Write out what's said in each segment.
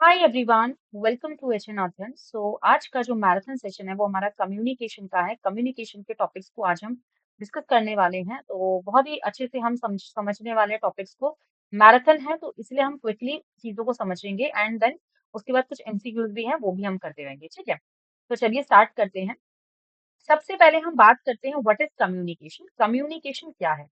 Hi everyone, welcome to H N Adhyayan. आज का जो मैराथन सेशन है वो हमारा कम्युनिकेशन का है। कम्युनिकेशन के टॉपिक्स को आज हम डिस्कस करने वाले हैं। तो बहुत ही अच्छे से हम समझने वाले हैं टॉपिक्स को। मैराथन है तो इसलिए हम क्विकली चीजों को समझेंगे एंड देन उसके बाद कुछ एमसीक्यूज भी हैं वो भी हम करते रहेंगे। ठीक है, तो चलिए स्टार्ट करते हैं। सबसे पहले हम बात करते हैं व्हाट इज कम्युनिकेशन। कम्युनिकेशन क्या है?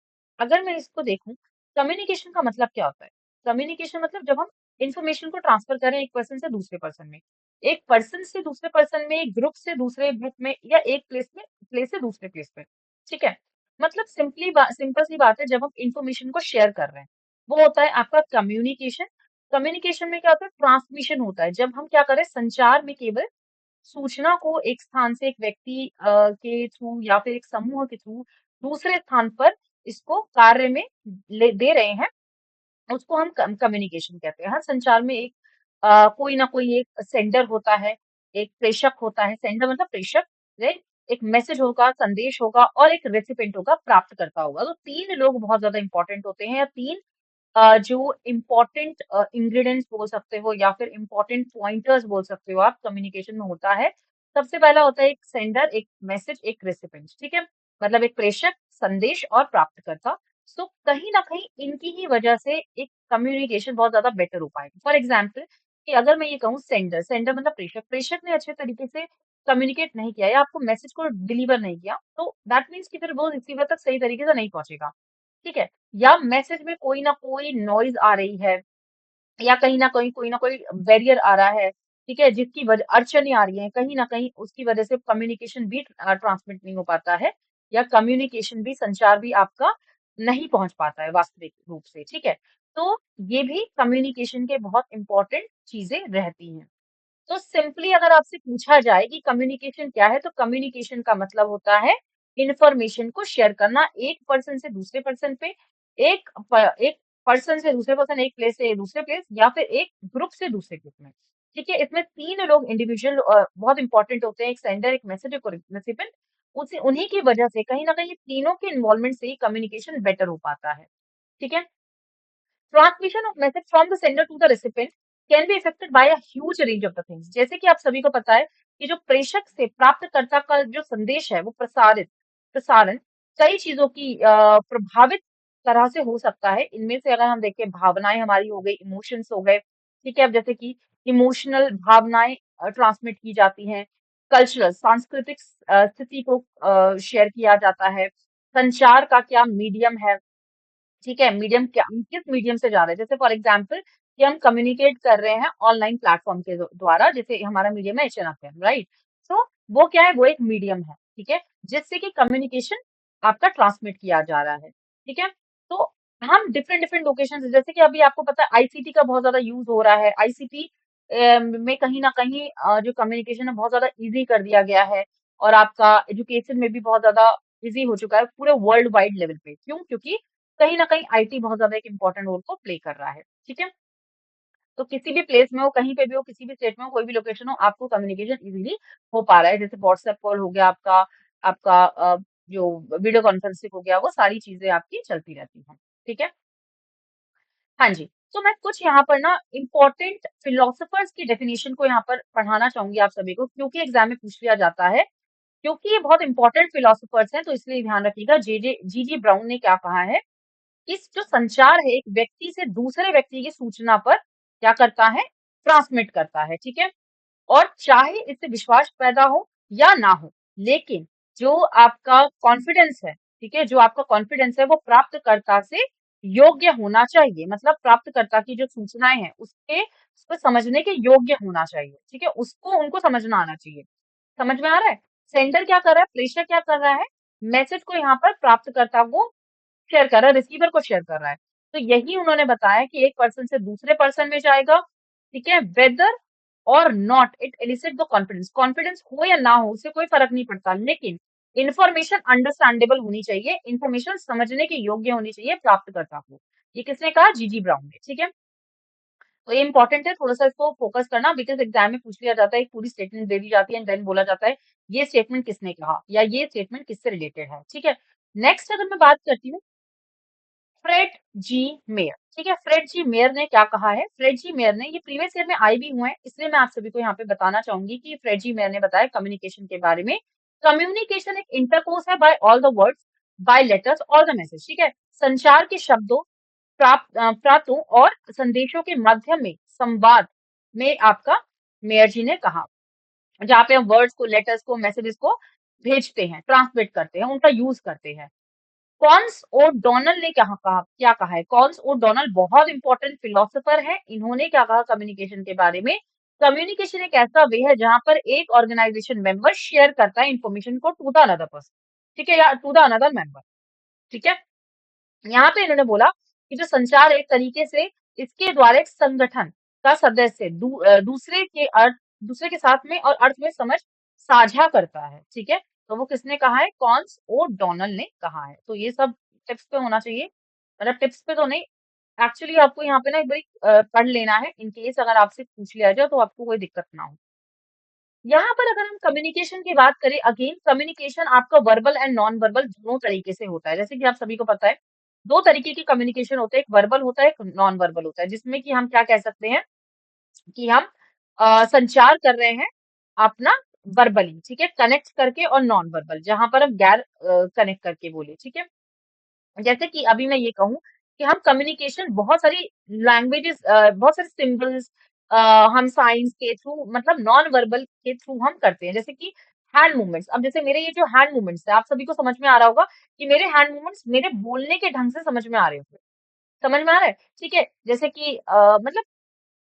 अगर मैं इसको देखूं, कम्युनिकेशन का मतलब क्या होता है? कम्युनिकेशन मतलब जब हम इंफॉर्मेशन को ट्रांसफर करें एक पर्सन से दूसरे पर्सन में, एक पर्सन से दूसरे पर्सन में, एक ग्रुप से दूसरे ग्रुप में, या एक प्लेस से दूसरे प्लेस पे। ठीक है, मतलब सिंपल सी बात है, जब हम इंफॉर्मेशन को शेयर कर रहे हैं वो होता है आपका कम्युनिकेशन। कम्युनिकेशन में क्या होता है? ट्रांसमिशन होता है। जब हम क्या करें, संचार में केवल सूचना को एक स्थान से एक व्यक्ति के थ्रू या फिर एक समूह के थ्रू दूसरे स्थान पर इसको कार्य में ले दे रहे हैं, उसको हम कम्युनिकेशन कहते हैं। हर संचार में एक कोई ना कोई एक सेंडर होता है, एक प्रेषक होता है। सेंडर मतलब प्रेषक, राइट? एक मैसेज होगा, संदेश होगा, और एक रेसिपिएंट होगा, प्राप्तकर्ता होगा। तो तीन लोग बहुत ज्यादा इंपॉर्टेंट होते हैं, या तीन जो इम्पोर्टेंट इंग्रेडिएंट्स बोल सकते हो या फिर इम्पोर्टेंट पॉइंटर्स बोल सकते हो आप, कम्युनिकेशन में होता है। सबसे पहला होता है एक सेंडर, एक मैसेज, एक रेसिपिएंट। ठीक है, मतलब एक प्रेषक, संदेश और प्राप्तकर्ता। सो कहीं ना कहीं इनकी ही वजह से एक कम्युनिकेशन बहुत ज्यादा बेटर हो पाएगा। फॉर एग्जाम्पल, कि अगर मैं ये कहूँ सेंडर, सेंडर मतलब प्रेषक, प्रेषक ने अच्छे तरीके से कम्युनिकेट नहीं किया या आपको मैसेज को डिलीवर नहीं किया, तो दैट मीन्स कि फिर वो रिसीवर तक सही तरीके से नहीं पहुंचेगा। ठीक है, या मैसेज में कोई ना कोई नॉइज आ रही है, या कहीं ना कहीं कोई ना कोई बैरियर आ रहा है। ठीक है, जिसकी वजह अड़चने आ रही हैं, कहीं ना कहीं उसकी वजह से कम्युनिकेशन भी ट्रांसमिट नहीं हो पाता है, या कम्युनिकेशन भी, संचार भी आपका नहीं पहुंच पाता है वास्तविक रूप से। ठीक है, तो ये भी कम्युनिकेशन के बहुत इंपॉर्टेंट चीजें रहती हैं। तो सिंपली अगर आपसे पूछा जाए कि कम्युनिकेशन क्या है, तो कम्युनिकेशन का मतलब होता है इंफॉर्मेशन को शेयर करना एक पर्सन से दूसरे पर्सन पे, एक पर्सन से दूसरे पर्सन, एक प्लेस से दूसरे प्लेस, या फिर एक ग्रुप से दूसरे ग्रुप में। ठीक है, इसमें तीन लोग इंडिविजुअल बहुत इंपॉर्टेंट होते हैं, एक सेंडर, एक मैसेज, एक रेसिपिएंट। उसी उन्हीं की वजह से, कहीं ना कहीं ये तीनों के इन्वॉल्वमेंट से ही कम्युनिकेशन बेटर हो पाता है। ठीक है, transmission of message from the sender to the recipient can be affected by a huge range of the things. जैसे कि आप सभी को पता है कि जो प्रेषक से प्राप्तकर्ता का जो संदेश है वो प्रसारण कई चीजों की प्रभावित तरह से हो सकता है। इनमें से अगर हम देखें, भावनाएं हमारी हो गई, इमोशंस हो गए। ठीक है, अब जैसे कि इमोशनल भावनाएं ट्रांसमिट की जाती हैं, कल्चरल सांस्कृतिक स्थिति को शेयर किया जाता है। संचार का क्या मीडियम है? ठीक है, मीडियम क्या, किस मीडियम से जा रहे हैं? जैसे फॉर एग्जाम्पल कि हम कम्युनिकेट कर रहे हैं ऑनलाइन प्लेटफॉर्म के द्वारा, जैसे हमारा मीडियम है एचएनएफ, राइट? तो वो क्या है, वो एक मीडियम है। ठीक है, जिससे कि कम्युनिकेशन आपका ट्रांसमिट किया जा रहा है। ठीक है, तो हम डिफरेंट डिफरेंट लोकेशन, जैसे कि अभी आपको पता है आईसीटी का बहुत ज्यादा यूज हो रहा है। आईसीटी में कहीं ना कहीं जो कम्युनिकेशन है बहुत ज्यादा इजी कर दिया गया है, और आपका एजुकेशन में भी बहुत ज्यादा इजी हो चुका है पूरे वर्ल्ड वाइड लेवल पे। क्यों? क्योंकि कहीं ना कहीं आईटी बहुत ज्यादा एक इंपॉर्टेंट रोल को प्ले कर रहा है। ठीक है, तो किसी भी प्लेस में हो, कहीं पे भी हो, किसी भी स्टेट में हो, कोई भी लोकेशन हो, आपको कम्युनिकेशन इजीली हो पा रहा है। जैसे व्हाट्सएप कॉल हो गया आपका, आपका जो वीडियो कॉन्फ्रेंसिंग हो गया, वो सारी चीजें आपकी चलती रहती हैं। ठीक है, हाँ जी। तो मैं कुछ यहाँ पर ना इम्पोर्टेंट फिलोसफर्स की डेफिनेशन को यहाँ पर पढ़ाना चाहूंगी आप सभी को, क्योंकि एग्जाम में पूछ लिया जाता है। क्योंकि ये बहुत इंपॉर्टेंट फिलोसफर्स हैं, तो इसलिए ध्यान रखिएगा। जे जे जी जी ब्राउन ने क्या कहा है? इस जो संचार है, एक व्यक्ति से दूसरे व्यक्ति की सूचना पर क्या करता है? ट्रांसमिट करता है। ठीक है, और चाहे इससे विश्वास पैदा हो या ना हो, लेकिन जो आपका कॉन्फिडेंस है, ठीक है, जो आपका कॉन्फिडेंस है वो प्राप्तकर्ता से योग्य होना चाहिए। मतलब प्राप्तकर्ता की जो सूचनाएं हैं उसको समझने के योग्य होना चाहिए। ठीक है, उसको उनको समझना आना चाहिए। समझ में आ रहा है? सेंडर क्या कर रहा है, प्रेषक क्या कर रहा है? मैसेज को यहाँ पर प्राप्तकर्ता को शेयर कर रहा है, रिसीवर को शेयर कर रहा है। तो यही उन्होंने बताया कि एक पर्सन से दूसरे पर्सन में जाएगा। ठीक है, वेदर और not it elicit the confidence, confidence हो या ना हो उससे कोई फर्क नहीं पड़ता, लेकिन इंफॉर्मेशन अंडरस्टैंडेबल होनी चाहिए, इंफॉर्मेशन समझने के योग्य होनी चाहिए प्राप्तकर्ता को। ये किसने कहा? जीजी ब्राउन ने। ठीक है, तो ये इंपॉर्टेंट है, थोड़ा सा इसको फोकस करना, बिकॉज एग्जाम में पूछ लिया जाता है, एक पूरी स्टेटमेंट दे दी जाती है एंड देन बोला जाता है ये स्टेटमेंट किसने कहा, या ये स्टेटमेंट किससे रिलेटेड है। ठीक है, नेक्स्ट अगर मैं बात करती हूँ, फ्रेड जी मेयर। ठीक है, फ्रेड जी मेयर ने क्या कहा है? फ्रेड जी मेयर ने, ये प्रीवियस ईयर में आए भी हुए हैं, इसलिए मैं आप सभी को यहाँ पे बताना चाहूंगी कि फ्रेड जी मेयर ने बताया कम्युनिकेशन के बारे में। कम्युनिकेशन एक इंटरकोर्स है by all the words, by letters और द मैसेज। ठीक है, संचार के शब्दों, प्राप्तों और संदेशों के माध्यम में संवाद में आपका मेयर जी ने कहा, जहाँ पे हम वर्ड्स को, लेटर्स को, मैसेजेस को भेजते हैं, ट्रांसमिट करते हैं, उनका यूज करते हैं। कॉन्स ओ डोनल ने क्या कहा है? कॉन्स ओ डोनल बहुत इंपॉर्टेंट फिलोसोफर है। इन्होंने क्या कहा कम्युनिकेशन के बारे में? कम्युनिकेशन एक ऐसा वे है जहां पर एक ऑर्गेनाइजेशन मेंबर शेयर करता है इंफॉर्मेशन को टू द अनदर पर्सन, ठीक है, या टू द अनदर मेंबर। ठीक है, यहाँ पे इन्होंने बोला कि जो संचार एक तरीके से इसके द्वारा एक संगठन का सदस्य दूसरे के साथ में और अर्थ में समझ साझा करता है। ठीक है, तो वो किसने कहा है? कॉन्स ओ डोनल ने कहा है। तो ये सब टिप्स पे होना चाहिए, मतलब टिप्स पे तो नहीं, एक्चुअली आपको यहाँ पे ना एक बारी पढ़ लेना है, इन केस अगर आपसे पूछ लिया जाए तो आपको कोई दिक्कत ना हो। यहाँ पर अगर हम कम्युनिकेशन की बात करें, अगेन कम्युनिकेशन आपका वर्बल एंड नॉन वर्बल दोनों तरीके से होता है। जैसे कि आप सभी को पता है, दो तरीके की कम्युनिकेशन होते हैं, एक वर्बल होता है, एक नॉन वर्बल होता है, जिसमें कि हम क्या कह सकते हैं कि हम संचार कर रहे हैं अपना वर्बली, ठीक है, कनेक्ट करके, और नॉन वर्बल जहां पर हम गैर कनेक्ट करके बोले। ठीक है, जैसे कि अभी मैं ये कहूँ कि हम कम्युनिकेशन बहुत सारी लैंग्वेजेस, बहुत सारे सिंबल्स, हम साइंस के थ्रू, मतलब नॉन वर्बल के थ्रू हम करते हैं। जैसे कि हैंड मूवमेंट्स, अब जैसे मेरे ये जो हैंड मूवमेंट्स है, आप सभी को समझ में आ रहा होगा कि मेरे हैंड मूवमेंट्स मेरे बोलने के ढंग से समझ में आ रहे होंगे। समझ में आ रहा है? ठीक है, जैसे कि मतलब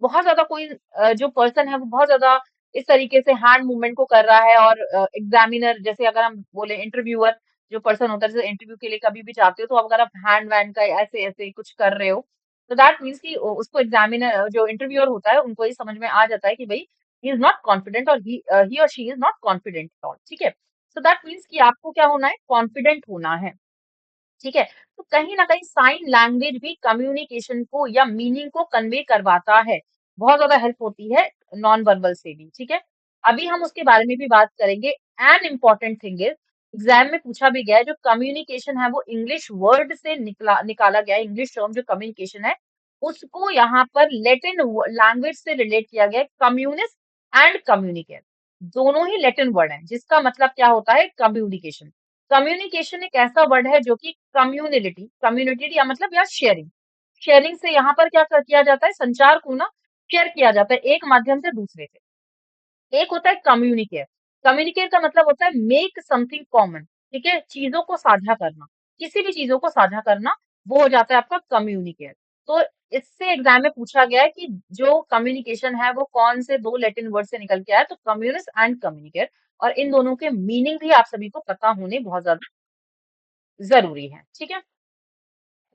बहुत ज़्यादा कोई जो पर्सन है वो बहुत ज़्यादा इस तरीके से हैंड मूवमेंट को कर रहा है, और एग्जामिनर, जैसे अगर हम बोले इंटरव्यूअर जो पर्सन होता है, जैसे इंटरव्यू के लिए कभी भी जाते हो, तो अगर आप हैंड वैंड का ऐसे-ऐसे कुछ कर रहे हो, तो दैट मीन्स कि उसको एग्जामिनर जो इंटरव्यूअर होता है, उनको ये समझ में आ जाता है कि भई ही इज़ नॉट कॉन्फिडेंट, और ही और she is not confident at all. ठीक है? सो दैट मीन्स कि आपको क्या होना है? कॉन्फिडेंट होना है। ठीक है, तो कहीं ना कहीं साइन लैंग्वेज भी कम्युनिकेशन को या मीनिंग को कन्वे करवाता है, बहुत ज्यादा हेल्प होती है नॉन वर्बल से भी। ठीक है, अभी हम उसके बारे में भी बात करेंगे। An important thing is, exam में पूछा भी गया है, जो कम्युनिकेशन है वो इंग्लिश वर्ड से निकाला गया है। इंग्लिश टर्म जो कम्युनिकेशन है उसको यहाँ पर लैटिन लैंग्वेज से रिलेट किया गया है, कम्युनिस्ट एंड कम्युनिकेट, दोनों ही लैटिन वर्ड है, जिसका मतलब क्या होता है? कम्युनिकेशन। कम्युनिकेशन एक ऐसा वर्ड है जो कि कम्युनिटी कम्युनिटी या मतलब या शेयरिंग, शेयरिंग से यहाँ पर किया जाता है? संचार को ना शेयर किया जाता है एक माध्यम से दूसरे से। एक होता है कम्युनिकेट, कम्युनिकेट का मतलब होता है मेक समथिंग कॉमन। ठीक है, चीजों को साझा करना, किसी भी चीजों को साझा करना, वो हो जाता है आपका कम्युनिकेट। तो इससे एग्जाम में पूछा गया है कि जो कम्युनिकेशन है वो कौन से दो लैटिन वर्ड से निकल के आया, तो कम्युनिस्ट एंड कम्युनिकेट, और इन दोनों के मीनिंग भी आप सभी को पता होने बहुत ज्यादा जरूरी है। ठीक है,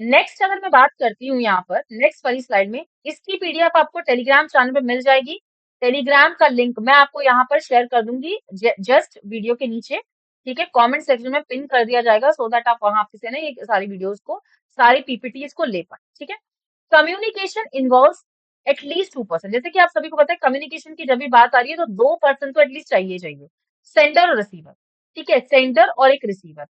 नेक्स्ट अगर मैं बात करती हूँ यहाँ पर नेक्स्ट वाली स्लाइड में, इसकी पीडीएफ आपको टेलीग्राम चैनल पे मिल जाएगी। टेलीग्राम का लिंक मैं आपको यहाँ पर शेयर कर दूंगी, जस्ट वीडियो के नीचे। ठीक है, कमेंट सेक्शन में पिन कर दिया जाएगा, सो दैट आप वहां से ना ये सारी वीडियोस को, सारी पीपीटीज को ले पाए। ठीक है, कम्युनिकेशन इन्वॉल्व्स एटलीस्ट 2%। जैसे कि आप सभी को पता है कम्युनिकेशन की जब भी बात आ रही है तो 2% तो एटलीस्ट चाहिए चाहिए, सेंडर और रिसीवर। ठीक है, सेंडर और एक रिसीवर।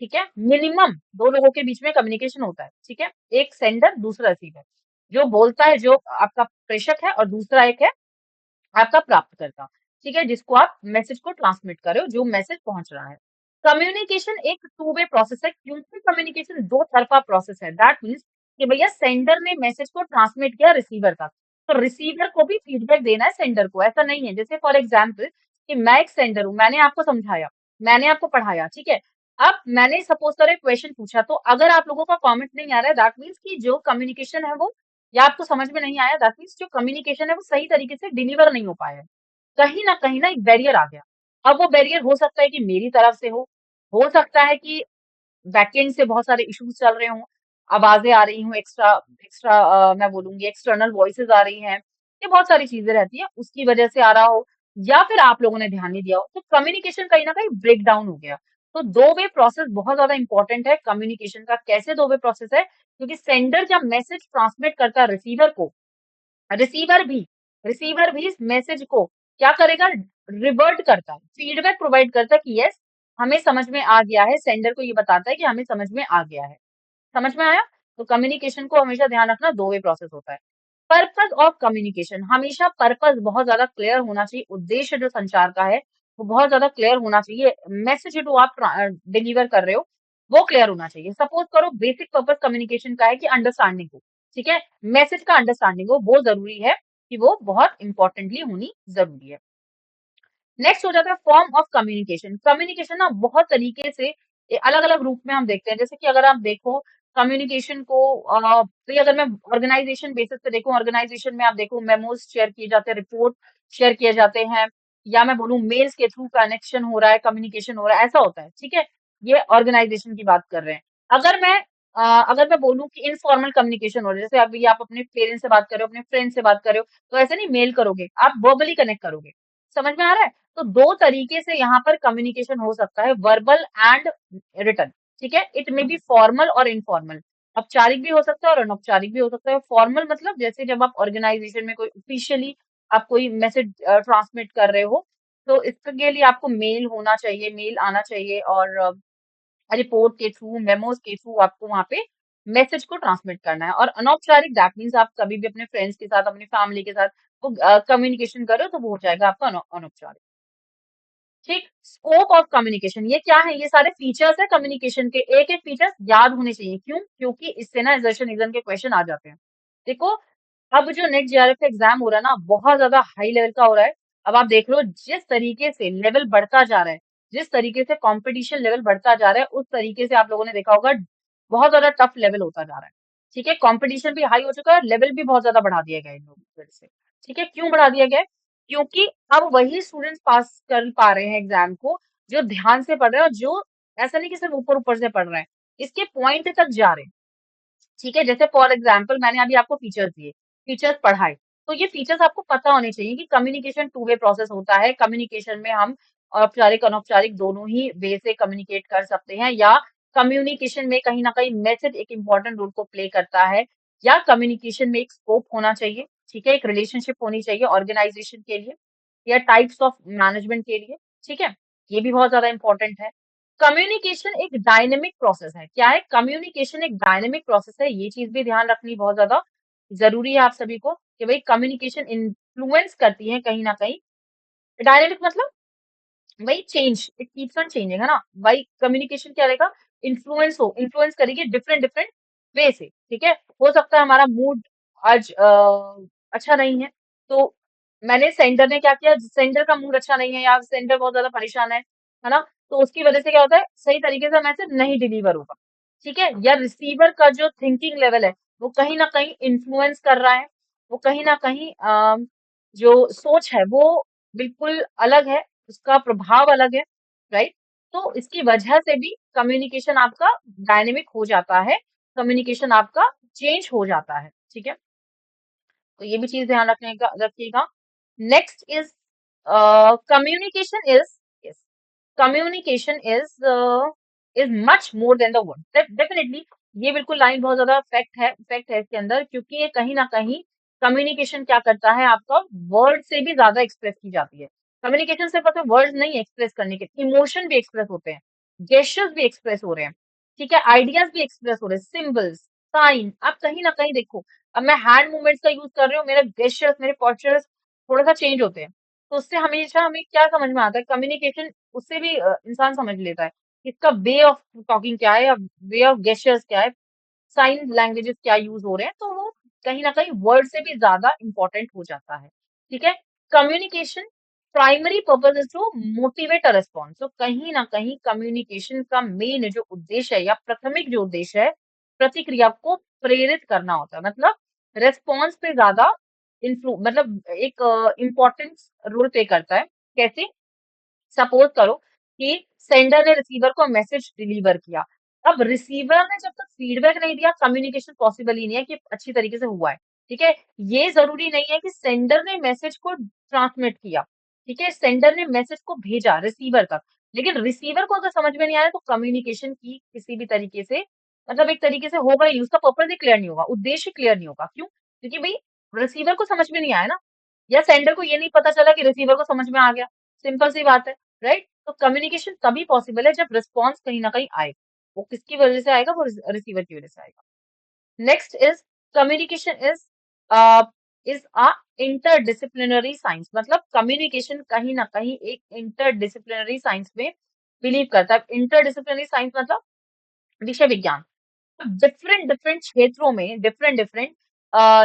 ठीक है, मिनिमम दो लोगों के बीच में कम्युनिकेशन होता है। ठीक है, एक सेंडर, दूसरा रिसीवर, जो बोलता है, जो आपका प्रेषक है, और दूसरा एक है आपका प्राप्तकर्ता। ठीक है, जिसको आप मैसेज को ट्रांसमिट कर रहे हो, जो मैसेज पहुंच रहा है। कम्युनिकेशन एक टू वे प्रोसेस है, क्योंकि कम्युनिकेशन दो तरफा प्रोसेस है। दैट मीन्स कि भैया सेंडर ने मैसेज को ट्रांसमिट किया रिसीवर तक, तो रिसीवर को भी फीडबैक देना है सेंडर को। ऐसा नहीं है, जैसे फॉर एग्जाम्पल कि मैं एक सेंडर हूँ, मैंने आपको समझाया, मैंने आपको पढ़ाया। ठीक है, अब मैंने सपोज करो एक क्वेश्चन पूछा, तो अगर आप लोगों का कमेंट नहीं आ रहा है, दैट मीन्स कि जो कम्युनिकेशन है वो, या आपको समझ में नहीं आया, दैट मीन्स जो कम्युनिकेशन है वो सही तरीके से डिलीवर नहीं हो पाया है। कहीं ना एक बैरियर आ गया। अब वो बैरियर हो सकता है कि मेरी तरफ से हो सकता है कि बैकएंड से बहुत सारे इश्यूज चल रहे हों, आवाजें आ रही हों, एक्स्ट्रा एक्स्ट्रा मैं बोलूंगी एक्सटर्नल वॉइसेस आ रही हैं, ये बहुत सारी चीजें रहती हैं, उसकी वजह से आ रहा हो, या फिर आप लोगों ने ध्यान नहीं दिया हो, तो कम्युनिकेशन कहीं ना कहीं ब्रेक डाउन हो गया। तो दो वे प्रोसेस बहुत ज्यादा इंपॉर्टेंट है कम्युनिकेशन का। कैसे दो वे प्रोसेस है? क्योंकि सेंडर जब मैसेज ट्रांसमिट करता है रिसीवर को, रिसीवर भी रिसीवर भी इस मैसेज को क्या करेगा? रिवर्ट करता है, फीडबैक प्रोवाइड करता है कि यस, हमें समझ में आ गया है। सेंडर को ये बताता है कि हमें समझ में आ गया है। समझ में आया? तो कम्युनिकेशन को हमेशा ध्यान रखना, दो वे प्रोसेस होता है। पर्पस ऑफ कम्युनिकेशन, हमेशा पर्पस बहुत ज्यादा क्लियर होना चाहिए, उद्देश्य जो संचार का है वो बहुत ज्यादा क्लियर होना चाहिए। मैसेज जो आप डिलीवर कर रहे हो वो क्लियर होना चाहिए। सपोज करो बेसिक पर्पस कम्युनिकेशन का है कि अंडरस्टैंडिंग हो, ठीक है, मैसेज का अंडरस्टैंडिंग हो, वो जरूरी है कि वो बहुत इंपॉर्टेंटली होनी जरूरी है। नेक्स्ट हो जाता है फॉर्म ऑफ कम्युनिकेशन। कम्युनिकेशन ना बहुत तरीके से अलग अलग रूप में हम देखते हैं। जैसे कि अगर आप देखो कम्युनिकेशन को तो ये अगर मैं ऑर्गेनाइजेशन बेसिस पे देखूं, ऑर्गेनाइजेशन में आप देखो मेमोज शेयर किए जाते हैं, रिपोर्ट शेयर किए जाते हैं, या मैं बोलूं मेल्स के थ्रू कनेक्शन हो रहा है, कम्युनिकेशन हो रहा है, ऐसा होता है, ठीक है। ये ऑर्गेनाइजेशन की बात कर रहे हैं। अगर मैं अगर मैं बोलूं कि इनफॉर्मल कम्युनिकेशन हो रहा है, जैसे अभी आप अपने पेरेंट्स से बात कर रहे हो, अपने फ्रेंड से बात कर रहे हो, तो ऐसे नहीं मेल करोगे, आप वर्बली कनेक्ट करोगे। समझ में आ रहा है? तो दो तरीके से यहाँ पर कम्युनिकेशन हो सकता है, वर्बल एंड रिटन, ठीक है। इट मे बी फॉर्मल और इनफॉर्मल, औपचारिक भी हो सकता है और अनौपचारिक भी हो सकता है। फॉर्मल मतलब जैसे जब आप ऑर्गेनाइजेशन में कोई ऑफिशियली आप कोई मैसेज ट्रांसमिट कर रहे हो, तो इसके लिए आपको मेल होना चाहिए, मेल आना चाहिए, और रिपोर्ट के थ्रू, मेमोज के थ्रू आपको वहां पे मैसेज को ट्रांसमिट करना है। और अनौपचारिक दैट मीन्स आप कभी भी अपने फ्रेंड्स के साथ, अपनी फैमिली के साथ वो कम्युनिकेशन करो तो वो हो जाएगा आपका अनौपचारिक। ठीक, स्कोप ऑफ कम्युनिकेशन ये क्या है? ये सारे फीचर्स है कम्युनिकेशन के, एक एक फीचर्स याद होने चाहिए। क्यों? क्योंकि इससे ना एजर्शन एग्जाम के क्वेश्चन आ जाते हैं। देखो, अब जो नेक्स्ट जेआरएफ का एग्जाम हो रहा है ना, बहुत ज्यादा हाई लेवल का हो रहा है। अब आप देख लो जिस तरीके से लेवल बढ़ता जा रहा है, जिस तरीके से कंपटीशन लेवल बढ़ता जा रहा है, उस तरीके से आप लोगों ने देखा होगा बहुत ज्यादा टफ लेवल होता जा रहा है। ठीक है, कंपटीशन भी हाई हो चुका है, लेवल भी बहुत ज्यादा बढ़ा दिया गया है इन लोगों की वजह से। ठीक है, क्यों बढ़ा दिया गया है? क्योंकि अब वही स्टूडेंट्स पास कर पा रहे हैं एग्जाम को जो ध्यान से पढ़ रहे हैं, और जो ऐसा नहीं कि सिर्फ ऊपर ऊपर से पढ़ रहे हैं, इसके पॉइंट तक जा रहे हैं। ठीक है, जैसे फॉर एग्जाम्पल मैंने अभी आपको फीचर्स दिए, फीचर्स पढ़ाए, तो ये फीचर्स आपको पता होने चाहिए कि कम्युनिकेशन टू वे प्रोसेस होता है। कम्युनिकेशन में हम औपचारिक अनौपचारिक दोनों ही वे से कम्युनिकेट कर सकते हैं, या कम्युनिकेशन में कहीं ना कहीं मैसेज एक इंपॉर्टेंट रोल को प्ले करता है, या कम्युनिकेशन में एक स्कोप होना चाहिए, ठीक है, एक रिलेशनशिप होनी चाहिए ऑर्गेनाइजेशन के लिए, या टाइप्स ऑफ मैनेजमेंट के लिए, ठीक है, ये भी बहुत ज्यादा इंपॉर्टेंट है। कम्युनिकेशन एक डायनेमिक प्रोसेस है। क्या है? कम्युनिकेशन एक डायनेमिक प्रोसेस है, ये चीज भी ध्यान रखनी बहुत ज्यादा जरूरी है आप सभी को, कि भाई कम्युनिकेशन इन्फ्लुएंस करती है कहीं ना कहीं। डायनेमिक मतलब वही change, it keeps on changing, है ना। भाई कम्युनिकेशन क्या रहेगा? इन्फ्लुएंस करेगी डिफरेंट डिफरेंट वे से, ठीक है। हो सकता है हमारा मूड आज अच्छा नहीं है, तो मैंने सेंडर ने क्या किया, सेंडर का मूड अच्छा नहीं है या सेंडर बहुत ज्यादा परेशान है ना, तो उसकी वजह से क्या होता है, सही तरीके से मैसेज नहीं डिलीवर होगा, ठीक है। या रिसीवर का जो थिंकिंग लेवल है वो कहीं ना कहीं इन्फ्लुएंस कर रहा है, वो कहीं ना कहीं जो सोच है वो बिल्कुल अलग है, उसका प्रभाव अलग है, राइट। तो इसकी वजह से भी कम्युनिकेशन आपका डायनेमिक हो जाता है, कम्युनिकेशन आपका चेंज हो जाता है, ठीक है। तो ये भी चीज ध्यान रखने का रखिएगा। Next is communication is communication is much more than the word, definitely. ये बिल्कुल लाइन बहुत ज्यादा फैक्ट है इसके अंदर, क्योंकि ये कहीं ना कहीं कम्युनिकेशन क्या करता है, आपका वर्ड से भी ज्यादा एक्सप्रेस की जाती है। कम्युनिकेशन सिर्फ आपके वर्ड्स नहीं एक्सप्रेस करने के, इमोशन भी एक्सप्रेस होते हैं, जेस्चर्स भी एक्सप्रेस हो रहे हैं, ठीक है, आइडियाज भी एक्सप्रेस हो रहे हैं, सिंबल्स, साइन, आप कहीं ना कहीं देखो, अब मैं हैंड मूवमेंट्स का यूज कर रही हूँ, मेरे जेस्चर्स, मेरे पोस्चर्स थोड़ा सा चेंज होते हैं, तो उससे हमेशा हमें क्या समझ में आता है, कम्युनिकेशन उससे भी इंसान समझ लेता है कि इसका वे ऑफ टॉकिंग क्या है, या वे ऑफ गेस्चर्स क्या है, साइन लैंग्वेजेस क्या यूज हो रहे हैं, तो वो कहीं ना कहीं वर्ड से भी ज्यादा इंपॉर्टेंट हो जाता है, ठीक है। Communication primary purpose is to motivate a response, तो कहीं ना कहीं कम्युनिकेशन का मेन जो उद्देश्य है, या प्राथमिक जो उद्देश्य है, प्रतिक्रिया को प्रेरित करना होता है, मतलब रेस्पॉन्स पे ज्यादा इन्फ्लु मतलब एक इम्पोर्टेंस रोल प्ले करता है। कैसे? सपोज करो कि सेंडर ने रिसीवर को मैसेज डिलीवर किया, अब रिसीवर ने जब तक फीडबैक नहीं दिया, कम्युनिकेशन पॉसिबल ही नहीं है कि अच्छी तरीके से हुआ है, ठीक है। ये जरूरी नहीं है कि सेंडर ने मैसेज को ट्रांसमिट किया, ठीक है, सेंडर ने मैसेज को भेजा रिसीवर तक, लेकिन रिसीवर को अगर समझ में नहीं आया तो कम्युनिकेशन की किसी भी तरीके से, मतलब एक तरीके से होगा ही नहीं, उसका पर्पज ही क्लियर नहीं होगा, उद्देश्य क्लियर नहीं होगा। क्यों? क्योंकि भाई रिसीवर को समझ में नहीं आया ना, या सेंडर को ये नहीं पता चला कि रिसीवर को समझ में आ गया, सिंपल सी बात है, राइट। तो कम्युनिकेशन तभी पॉसिबल है जब रिस्पॉन्स कहीं ना कहीं आए, वो किसकी वजह से आएगा, वो रिसीवर की वजह से आएगा। Next is communication is a interdisciplinary science, मतलब कम्युनिकेशन कहीं ना कहीं एक इंटरडिसिप्लिनरी साइंस में बिलीव करता है। इंटरडिसिप्लिनरी साइंस मतलब विषय विज्ञान, डिफरेंट डिफरेंट क्षेत्रों में डिफरेंट डिफरेंट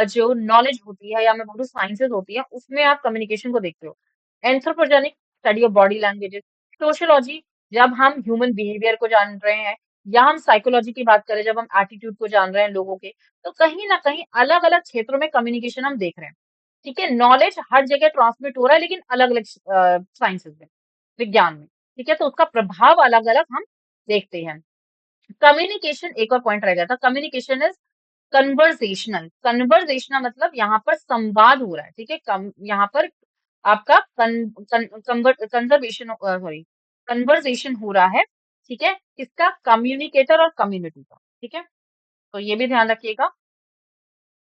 जो नॉलेज होती है या मैं बोलूँ साइंसेस होती है, उसमें आप कम्युनिकेशन को देखते हो। Anthropogenic study of body languages, sociology जब हम ह्यूमन बिहेवियर को जान रहे हैं, या हम साइकोलॉजी की बात करें जब हम एटीट्यूड को जान रहे हैं लोगों के, तो कहीं ना कहीं अलग अलग क्षेत्रों में कम्युनिकेशन हम देख रहे हैं। ठीक है, नॉलेज हर जगह ट्रांसमिट हो रहा है लेकिन अलग अलग साइंसेस में, विज्ञान में। ठीक है, तो उसका प्रभाव अलग अलग हम देखते हैं। कम्युनिकेशन एक और पॉइंट रह गया था, कम्युनिकेशन इज कन्वर्सेशनल। कन्वर्सेशनल मतलब यहाँ पर संवाद हो रहा है। ठीक है, यहाँ पर आपका कंजर्वेशन सॉरी कन्वर्सेशन हो रहा है। ठीक है, किसका? कम्युनिकेटर और कम्युनिटी का। ठीक है, तो ये भी ध्यान रखिएगा।